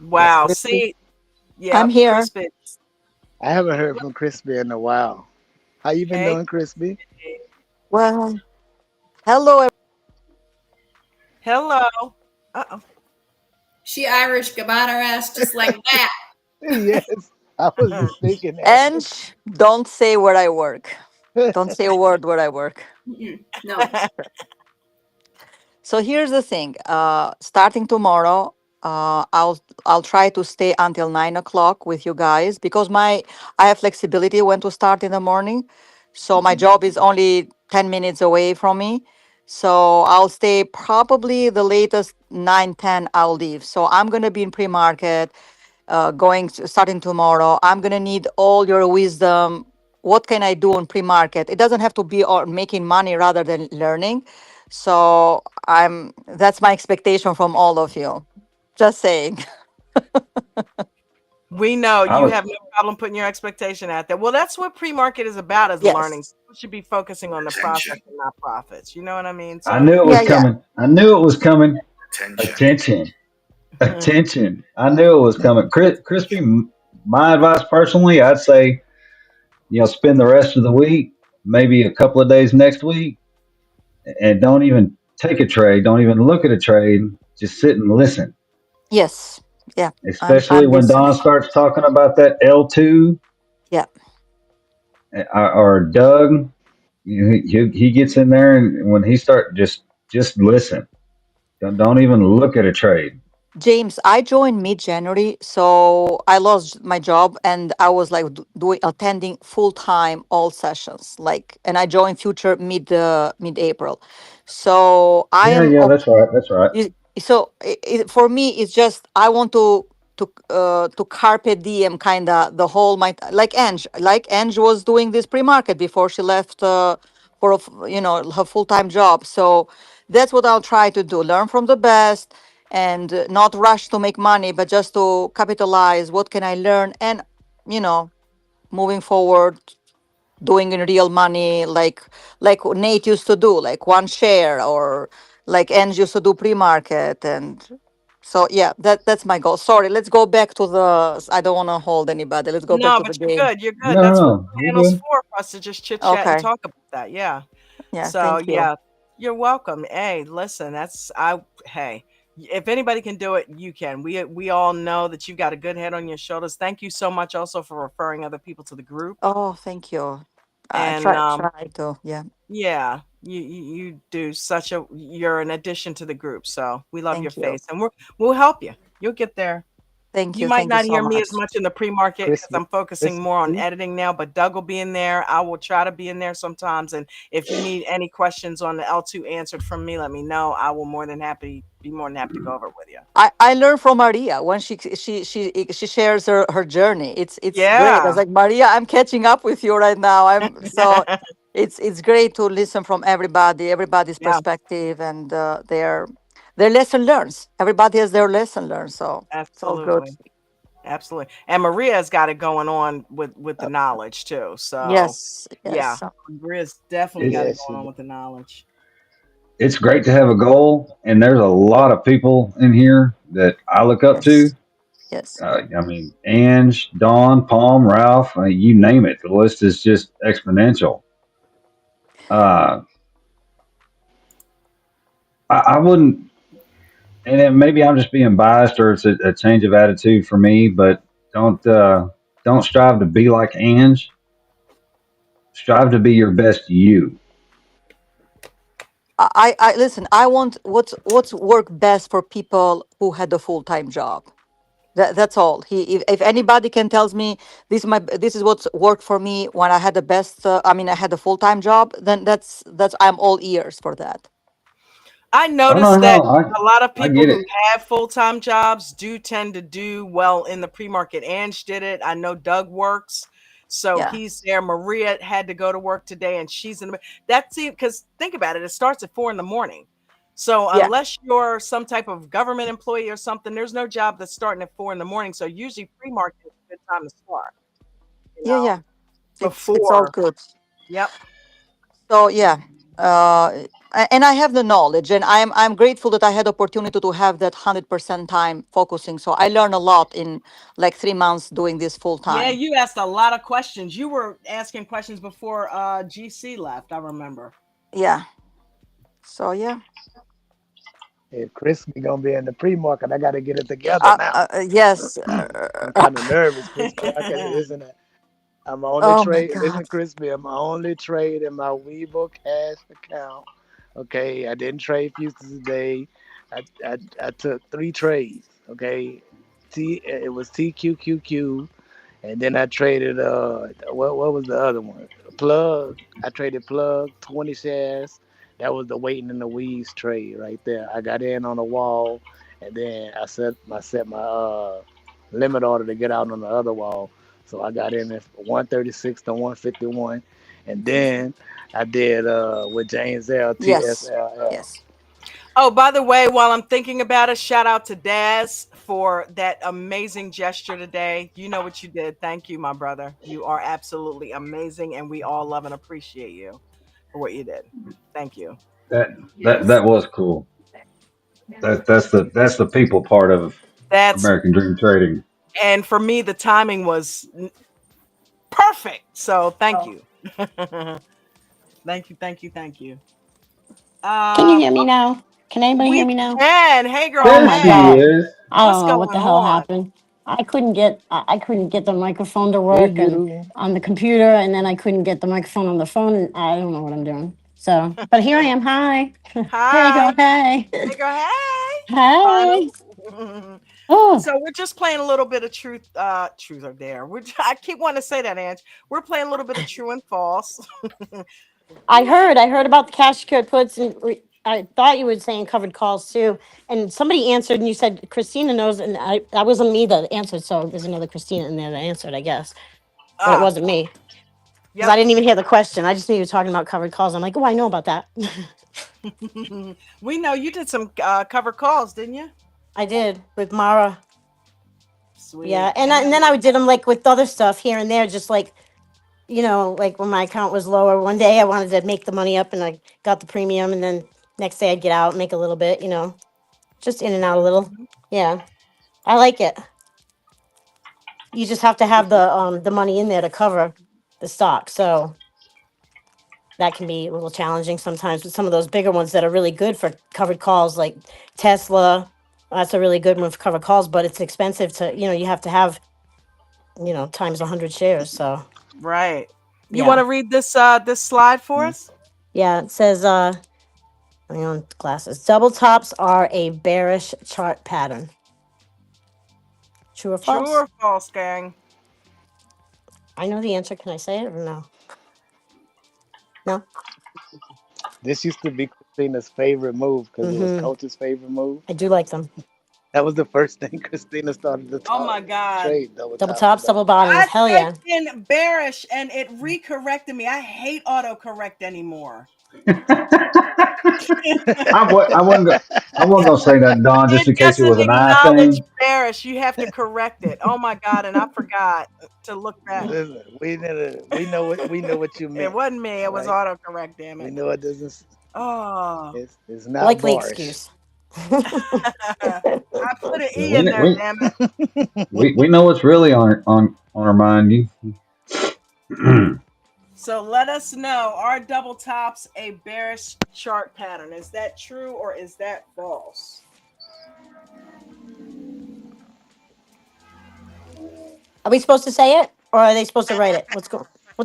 That's Wow. crispy. See, I'm yep, here. Crispage. I haven't heard from Crispy in a while. How you been Hey. doing, Crispy? Well, hello. Hello. Uh-oh. She Irish got her ass just like that. Yes, I was just thinking And don't say where I work. Don't say a word where I work. No. So here's the thing. Starting tomorrow, I'll try to stay until 9 o'clock with you guys because I have flexibility when to start in the morning. So my job is only 10 minutes away from me. So I'll stay probably the latest 9:10. I'll leave. So I'm gonna be in pre-market, starting tomorrow. I'm gonna need all your wisdom. What can I do on pre-market? It doesn't have to be or making money rather than learning. So that's my expectation from all of you. Just saying. We know I you was have no problem putting your expectation out there. Well, that's what pre-market is about, is learning. Yes. You should be focusing on the process and not profits. You know what I mean? I So knew it Yeah, was yeah. coming. I knew it was coming. Attention. Attention. I knew it was coming. Crispy, my advice personally, I'd say, spend the rest of the week, maybe a couple of days next week, and don't even take a trade, don't even look at a trade, just sit and listen. Yes. Yeah. Especially I'm when Don listening. starts talking about that L2 Yeah. or Doug, he gets in there, and when he start, just listen. Don't even look at a trade. James, I joined mid-January, so I lost my job and I was like doing attending full time all sessions. Like, and I joined Future mid-April. So I Yeah, am yeah, that's right, that's right. so for me it's just I want to carpe diem kind of the whole my like Ange was doing this pre-market before she left for her full-time job. So that's what I'll try to do, learn from the best and not rush to make money, but just to capitalize what can I learn, and you know moving forward doing in real money, like Nate used to do, like one share, or like Ange used to do pre-market. And so yeah, that's my goal. Sorry, let's go back to the, I don't want to hold anybody, let's go back No, to the but you're game. good. You're good. No, no, That's what no, the you're panel's good. for us to just chit chat and Okay. talk about that. Yeah. Yeah, So thank you. yeah, you're welcome. Hey, listen, hey, if anybody can do it, you can. We all know that you've got a good head on your shoulders. Thank you so much also for referring other people to the group. Oh, thank you. I And try to, yeah. yeah, you do you're an addition to the group. So we love your Thank you. face and we'll help you. You'll get there. Thank You you. might Thank you not so hear me as much. much in the pre-market because Christmas, I'm focusing Christmas more on Eve. editing now, but Doug will be in there. I will try to be in there sometimes. And if you need any questions on the L2 answered from me, let me know. I will be more than happy to go over it with you. I learned from Maria when she shares her journey. It's great. I was Yeah. like, Maria, I'm catching up with you right now. I'm so it's great to listen from everybody's Yeah, perspective, and their lesson learns. Everybody has their lesson learned, so it's all good. absolutely. Absolutely. And Maria's got it going on with the Uh, knowledge too. So yes, yeah, yes, Maria's definitely got it Yes, going on with the knowledge. It's great to have a goal, and there's a lot of people in here that I look up to. yes, yes. I mean, Ange, Dawn, Palm, Ralph, you name it. The list is just exponential. Uh, I wouldn't, and then maybe I'm just being biased, or it's a change of attitude for me. But don't strive to be like Ange. Strive to be your best you. I listen. I want what's work best for people who had a full-time job. That's all. If anybody can tells me this is what's worked for me when I had the best. I mean, I had a full time job. Then that's I'm all ears for that. I Oh no, noticed that no, a lot of I people get who it. have full-time jobs do tend to do well in the pre-market. Ange did it. I know Doug works, so Yeah, he's there. Maria had to go to work today, and she's in the that's it. Because think about it, it starts at 4 in the morning. So yeah, unless you're some type of government employee or something, there's no job that's starting at 4 in the morning. So usually pre-market is a good time to start. You yeah, know, yeah. It's all before. good. Yep. So yeah, and I have the knowledge, and I'm grateful that I had opportunity to have that 100% time focusing. So I learned a lot in like 3 months doing this full Yeah, time. you asked a lot of questions. You were asking questions before GC left, I remember. Yeah. So yeah. if Christmas gonna be in the pre-market, I got to get it together now. Yes. I'm kind of nervous, Crispy. I can listen. I'm only Oh my trade. God. Listen, Crispy. I'm only trade in my Weeble Cash account. Okay, I didn't trade futures today. I took 3 trades. Okay, it was TQQQ, and then I traded what was the other one? Plug. I traded plug 20 shares. That was the waiting in the weeds trade right there. I got in on the wall, and then I set my limit order to get out on the other wall. So I got in at 136 to 151, and then I did with James L Yes. TSLL. Yes. Oh, by the way, while I'm thinking about it, shout out to Daz for that amazing gesture today. You know what you did. Thank you, my brother. You are absolutely amazing, and we all love and appreciate you for what you did. Thank you. That Yes. that was cool. That's the people part of That's American Dream Trading. and for me, the timing was perfect. So thank Oh. you. Thank you. Can you hear me now? Can anybody We hear me now? can. Hey, girl. Oh There my she Hey. God. is. I What's don't know going what the hell on? happened. I couldn't get the microphone to Hey, work and you. on the computer, and then I couldn't get the microphone on the phone, and I don't know what I'm doing. So, but here I am. Hi. Hey, Hi. girl. Hey. Hey, girl. Hey. Hey. Finally. Oh, So we're just playing a little bit of truth or dare. I keep wanting to say that, Ange. We're playing a little bit of true and false. I heard about the cash secured puts, and I thought you were saying covered calls too. And somebody answered, and you said Christina knows, and that wasn't me that answered. So there's another Christina in there that answered, I guess, but it wasn't me because I Yep. didn't even hear the question. I just knew you were talking about covered calls. I'm like, oh, I know about that. We know you did some cover calls, didn't you? I did with Mara. Sweet. Yeah, and then I did them like with other stuff here and there, just like like when my account was lower. One day I wanted to make the money up, and I got the premium, and then next day I'd get out, make a little bit, just in and out a little. Yeah, I like it. You just have to have the money in there to cover the stock, so that can be a little challenging sometimes with some of those bigger ones that are really good for covered calls, like Tesla. That's a really good one for covered calls, but it's expensive to you have to have times 100 shares. So Right. You yeah, want to read this slide for us? yeah. It says hang on, glasses. Double tops are a bearish chart pattern. True or True false? or false, gang? I know the answer. Can I say it or no? No. This used to be Christina's favorite move because it was Mm-hmm. Coach's favorite move. I do like them. That was the first thing Christina started to Oh talk my God. trade double Double tops and tops, double double bottoms. I Hell yeah. typed in bearish and it recorrected me. I hate autocorrect anymore. I wasn't. I wasn't gonna say that, Don, just It in case it doesn't was an eye acknowledge thing. bearish. You have to correct it. Oh my God. And I forgot to look back. Listen, we know what you It meant. wasn't me. All It was right, autocorrect, damn we it. know it doesn't. Oh. It's not Likely boorish. excuse. I put an Yeah, E in there, damn it. we know what's really on our mind. So let us know, are double tops a bearish chart pattern? Is that true or is that false? Are we supposed to say it, or are they supposed to write it? What's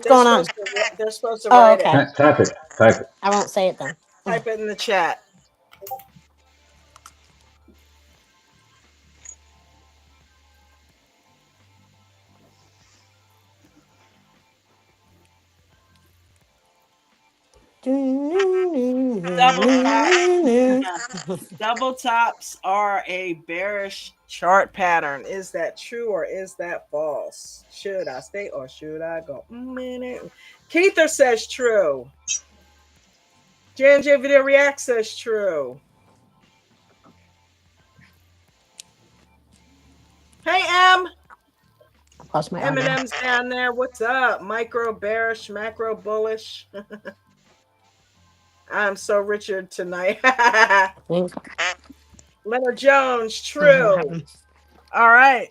They're going on? supposed to they're supposed to Oh, write it. okay. Type it. Type it. I won't say it then. Type it in the chat. Double tops. Double tops are a bearish chart pattern. Is that true or is that false? Should I stay or should I go? Keither says true. J&J Video React says true. Hey, M. Plus my audio. Eminem's down there. What's up? Micro bearish, macro bullish. I'm so Richard tonight. Leonard Jones, true. All right.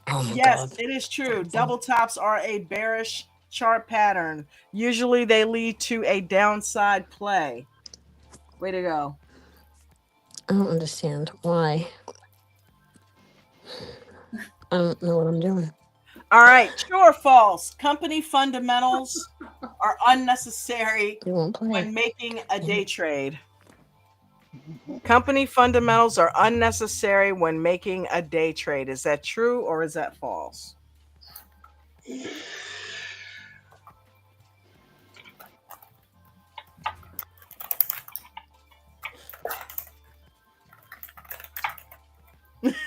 Oh my Yes, god. it is true. Double tops are a bearish chart pattern. Usually they lead to a downside play. Way to go. I don't understand why. I don't know what I'm doing. All right. True or false? Company fundamentals are unnecessary You won't play. when making a day trade. Company fundamentals are unnecessary when making a day trade. Is that true or is that false?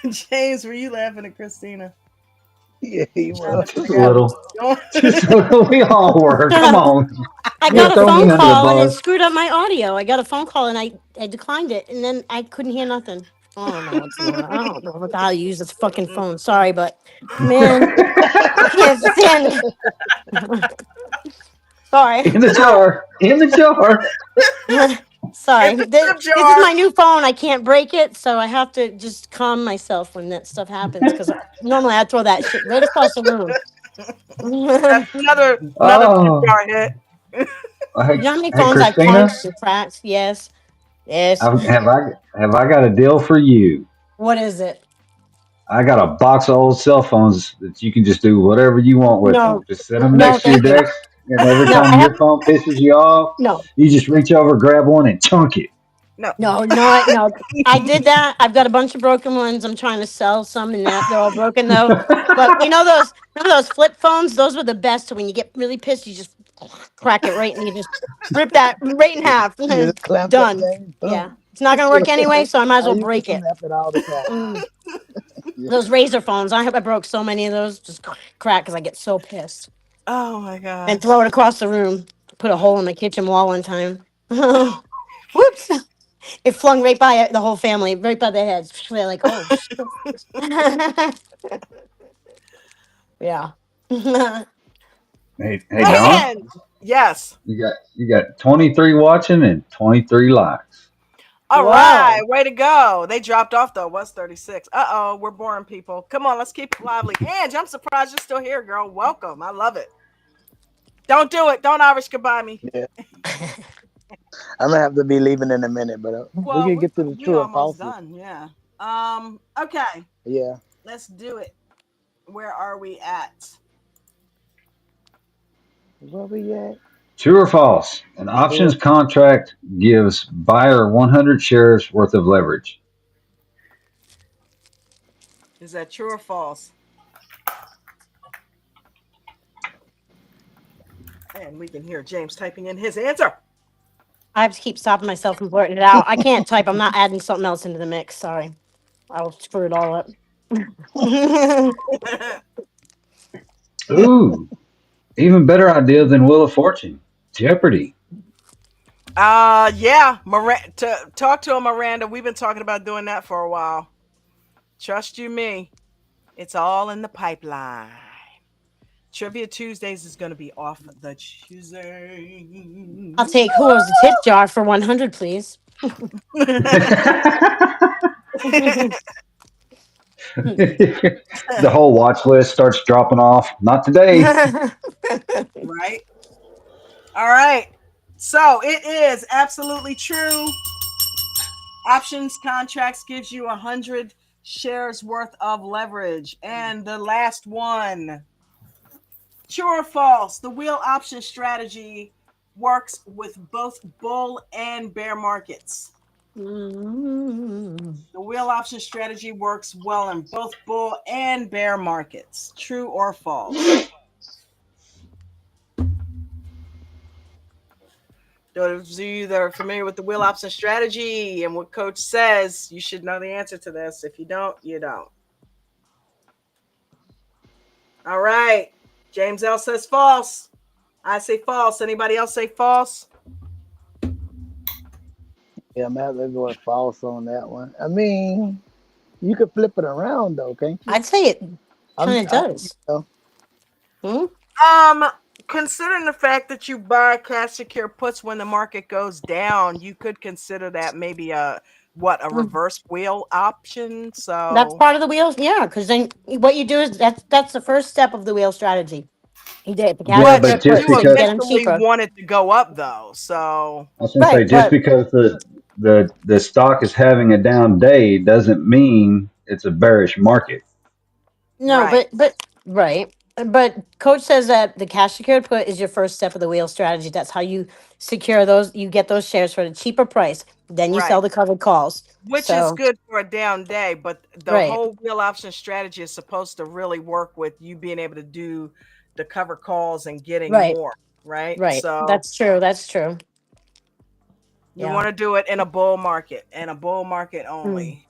James, were you laughing at Christina? Yeah, he was. Just a little. Don't- Just a little. We all were. Come on. I You got gotta a throw me phone under the call and it bus. screwed up my audio. I got a phone call and I declined it, and then I couldn't hear nothing. I don't know what's going on. I don't know what the hell you use this fucking phone. Sorry, but man, I can't stand it. Sorry. In the jar. In the jar. Sorry. It's a This, tip this is jar. my new phone. I can't break it, so I have to just calm myself when that stuff happens. Because normally I'd throw that shit right across the room. That's another tip Oh. jar hit. You know how many Hey, phones I Christina. punched and cracked? Yes. Yes. Have I got a deal for you? What is it? I got a box of old cell phones that you can just do whatever you want with them. No, Just set them no, next to your thank you. desk, and every No, I time have your phone pisses you off, no. you just reach over, grab one, and chunk it. No. No, no, no. I did that. I've got a bunch of broken ones. I'm trying to sell some, and they're all broken though. But you know those flip phones? Those were the best. So when you get really pissed, you just crack it right, and you just rip that right in half. You just clamp that Done. thing. Yeah, Boom. it's not gonna work anyway, so I might as I well used to break it. snap it all the time. Mm. Yeah. Those razor phones. I broke so many of those. Just crack because I get so pissed. Oh my And gosh. throw it across the room. Put a hole in the kitchen wall one time. Whoops! It flung right by the whole family, right by their heads. They're like, "Oh shit!" Yeah. Hey, Don, And yes. you got 23 watching and 23 likes. All right, Whoa. way to go. They dropped off though. What's 36? Uh-oh, we're boring people. Come on, let's keep it lively. Ange, I'm surprised you're still here, girl. Welcome. I love it. Don't do it. Don't Irish goodbye me. Yeah. I'm gonna have to be leaving in a minute, but we Well, can get to the we true or almost false. done. Yeah. Okay. Yeah. Let's do it. Where are we at? Where we at? True or false? An True. options contract gives buyer 100 shares worth of leverage. Is that true or false? And we can hear James typing in his answer. I have to keep stopping myself from blurting it out. I can't type. I'm not adding something else into the mix. Sorry. I'll screw it all up. Ooh, even better idea than Wheel of Fortune. Jeopardy. Yeah, Miranda, talk to him, Miranda. We've been talking about doing that for a while. Trust you me, it's all in the pipeline. Trivia Tuesdays is going to be off the Tuesday. I'll take who owes the tip jar for 100, please. The whole watch list starts dropping off. Not today. Right? All right. So it is absolutely true. Options contracts gives you 100 shares worth of leverage. And the last one, true or false, the wheel option strategy works with both bull and bear markets. The wheel option strategy works well in both bull and bear markets. True or false? Those of you that are familiar with the wheel option strategy and what coach says, you should know the answer to this. If you don't, you don't. All right. James L says false. I say false. Anybody else say false? Yeah, I'm gonna have to go false on that one. I mean, you could flip it around though, can't you? I'd say it I'm, kind of I, does. you know, Considering the fact that you buy cash secure puts when the market goes down, you could consider that maybe a reverse wheel option. That's So part of the wheels. Yeah, because then what you do is that's the first step of the wheel strategy. You did the cash Yeah, but secure you but just put do so you because get them eventually cheaper. want it to go up though. So I was going to say, Right, just but because the stock is having a down day doesn't mean it's a bearish market. no, right. but right. But coach says that the cash secured put is your first step of the wheel strategy. That's how you secure those. You get those shares for a cheaper price. Then you Right. sell the covered calls. Which is So good for a down day, but the right, whole wheel option strategy is supposed to really work with you being able to do the cover calls and getting right, more, right? right. So That's true. That's true. you Yeah. want to do it in a bull market and a bull market Mm. only.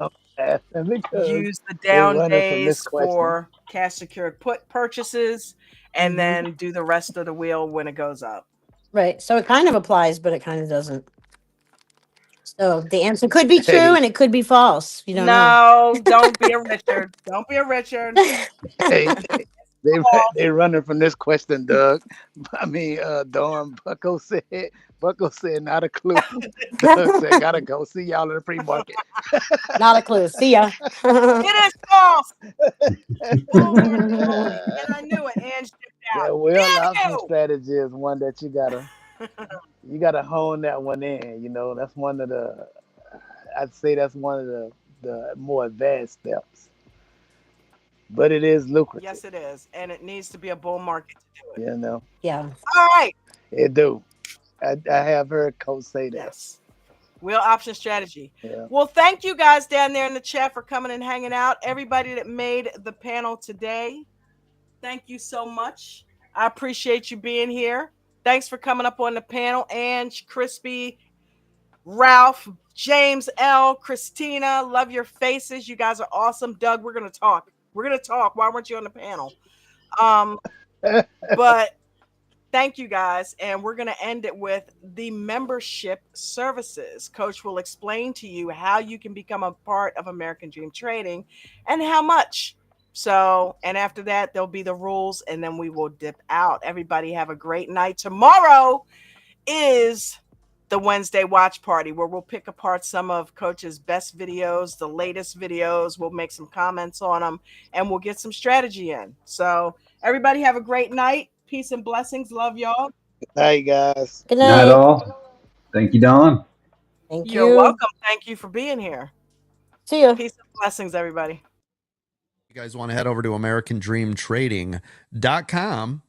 I'm laughing because Use the they're down running from this days question. for cash secured put purchases and then do the rest of the wheel when it goes up. Right. So it kind of applies, but it kind of doesn't. So the answer could be true Hey, and it could be false. You don't know. No, don't be a Richard. Don't be a Richard. hey, they False. they running from this question, Doug. I mean, Dawn Bucko said not a clue. Doug said gotta go. See y'all in the pre-market. Not a clue. See ya. It is false. Oh Lord, and I knew it. And shipped out. That wheel Damn option you! strategy is one that you gotta You got to hone that one in. That's one of the. I'd say that's one of the more advanced steps, but it is lucrative. Yes, it is, and it needs to be a bull market to do it. You know, Yeah. All right. it do. I have heard Coach say that. Yes. Wheel option strategy. Yeah. Well, thank you guys down there in the chat for coming and hanging out. Everybody that made the panel today, thank you so much. I appreciate you being here. Thanks for coming up on the panel. Ange, Crispy, Ralph, James L, Christina, love your faces. You guys are awesome. Doug, we're gonna talk. Why weren't you on the panel? But thank you guys. And we're going to end it with the membership services. Coach will explain to you how you can become a part of American Dream Trading and how much. So, and after that, there'll be the rules and then we will dip out. Everybody have a great night. Tomorrow is the Wednesday watch party where we'll pick apart some of Coach's best videos, the latest videos. We'll make some comments on them and we'll get some strategy in. So, everybody have a great night. Peace and blessings. Love y'all. Good night, guys. Good Night night. all. Thank you, Don. Thank You're you. welcome. Thank you for being here. See ya. Peace and blessings, everybody. You guys want to head over to AmericanDreamTrading.com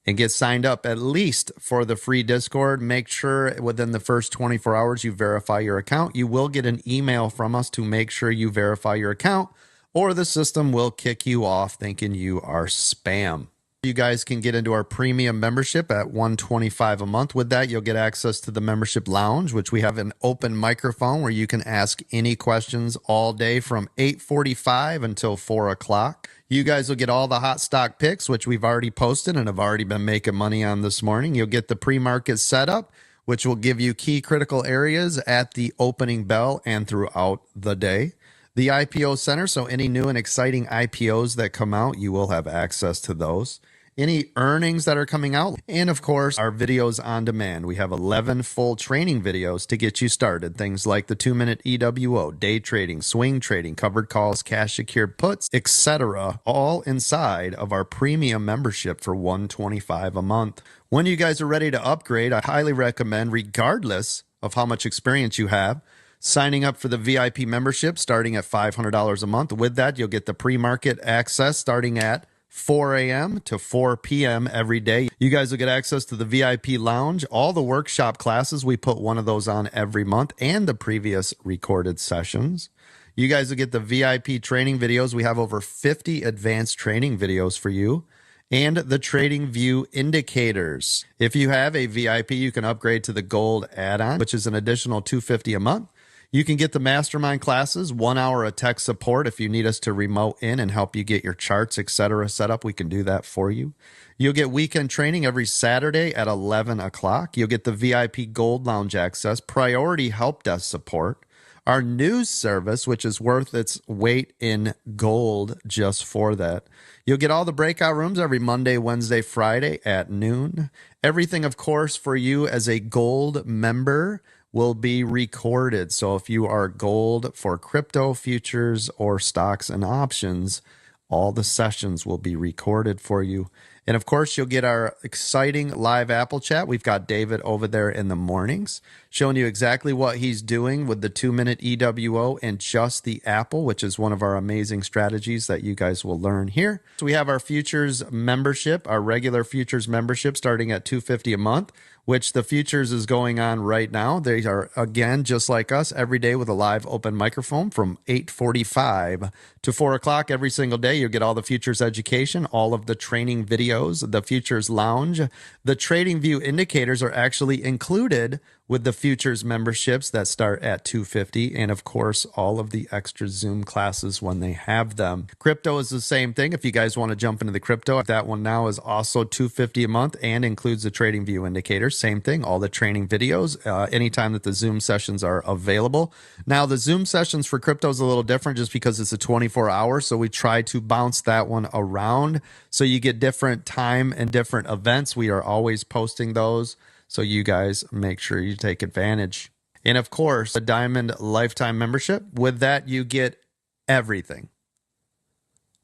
and get signed up at least for the free Discord. Make sure within the first 24 hours you verify your account. You will get an email from us to make sure you verify your account, or the system will kick you off thinking you are spam. You guys can get into our premium membership at $125 a month. With that, you'll get access to the membership lounge, which we have an open microphone where you can ask any questions all day from 8:45 until 4 o'clock. You guys will get all the hot stock picks, which we've already posted and have already been making money on this morning. You'll get the pre-market setup, which will give you key critical areas at the opening bell and throughout the day. The IPO Center, so any new and exciting IPOs that come out, you will have access to those. Any earnings that are coming out, and of course, our videos on demand. We have 11 full training videos to get you started. Things like the 2-minute EWO, day trading, swing trading, covered calls, cash secured puts, etc., all inside of our premium membership for $125 a month. When you guys are ready to upgrade, I highly recommend, regardless of how much experience you have, signing up for the VIP membership starting at $500 a month. With that, you'll get the pre-market access starting at 4 a.m. to 4 p.m. every day. You guys will get access to the VIP lounge, all the workshop classes. We put one of those on every month, and the previous recorded sessions. You guys will get the VIP training videos. We have over 50 advanced training videos for you, and the Trading View indicators. If you have a VIP, you can upgrade to the gold add-on, which is an additional $250 a month. You can get the mastermind classes, 1 hour of tech support. If you need us to remote in and help you get your charts, etc., set up, we can do that for you. You'll get weekend training every Saturday at 11 o'clock. You'll get the VIP Gold Lounge access, priority help desk support, our news service, which is worth its weight in gold just for that. You'll get all the breakout rooms every Monday, Wednesday, Friday at noon. Everything, of course, for you as a gold member will be recorded. So if you are gold for crypto, futures, or stocks and options, all the sessions will be recorded for you. And of course, you'll get our exciting live Apple chat. We've got David over there in the mornings showing you exactly what he's doing with the 2-minute EWO and just the Apple, which is one of our amazing strategies that you guys will learn here. So we have our futures membership, our regular futures membership starting at $250 a month, which the futures is going on right now. They are, again, just like us, every day with a live open microphone from 8:45 to 4 o'clock every single day. You'll get all the futures education, all of the training videos, the futures lounge. The Trading View indicators are actually included with the futures memberships that start at $250, and of course all of the extra Zoom classes when they have them. Crypto is the same thing. If you guys want to jump into the crypto, that one now is also $250 a month and includes the Trading View indicators. Same thing, all the training videos anytime that the Zoom sessions are available. Now the Zoom sessions for crypto is a little different just because it's a 24-hour, so we try to bounce that one around so you get different time and different events. We are always posting those, so you guys make sure you take advantage. And of course, a Diamond Lifetime membership. With that, you get everything.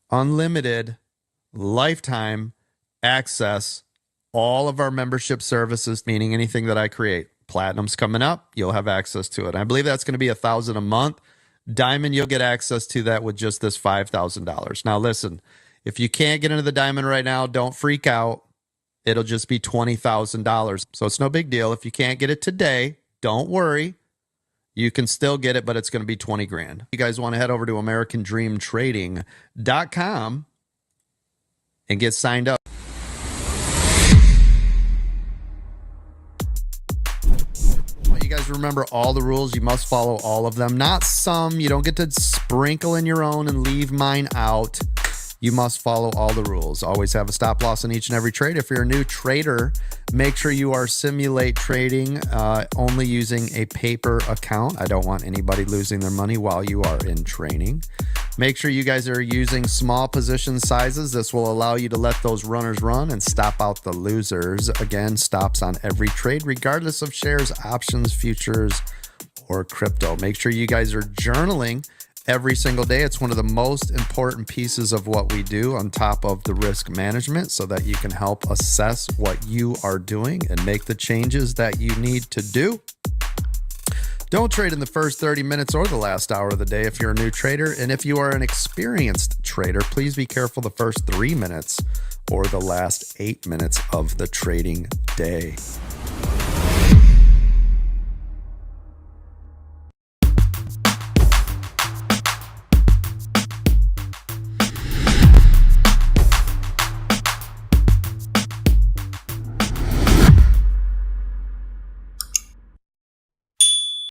Unlimited lifetime access all of our membership services, meaning anything that I create. Platinum's coming up. You'll have access to it. I believe that's going to be $1,000 a month. Diamond, you'll get access to that with just this $5,000. Now, listen, if you can't get into the Diamond right now, don't freak out. It'll just be $20,000. So it's no big deal. If you can't get it today, don't worry. You can still get it, but it's going to be 20 grand. You guys want to head over to AmericanDreamTrading.com and get signed up. You guys remember all the rules. You must follow all of them. Not some. You don't get to sprinkle in your own and leave mine out. You must follow all the rules. Always have a stop loss in each and every trade. If you're a new trader, make sure you are simulate trading only using a paper account. I don't want anybody losing their money while you are in training. Make sure you guys are using small position sizes. This will allow you to let those runners run and stop out the losers. Again, stops on every trade, regardless of shares, options, futures, or crypto. Make sure you guys are journaling every single day. It's one of the most important pieces of what we do on top of the risk management so that you can help assess what you are doing and make the changes that you need to do. Don't trade in the first 30 minutes or the last hour of the day if you're a new trader. And if you are an experienced trader, please be careful the first 3 minutes or the last 8 minutes of the trading day.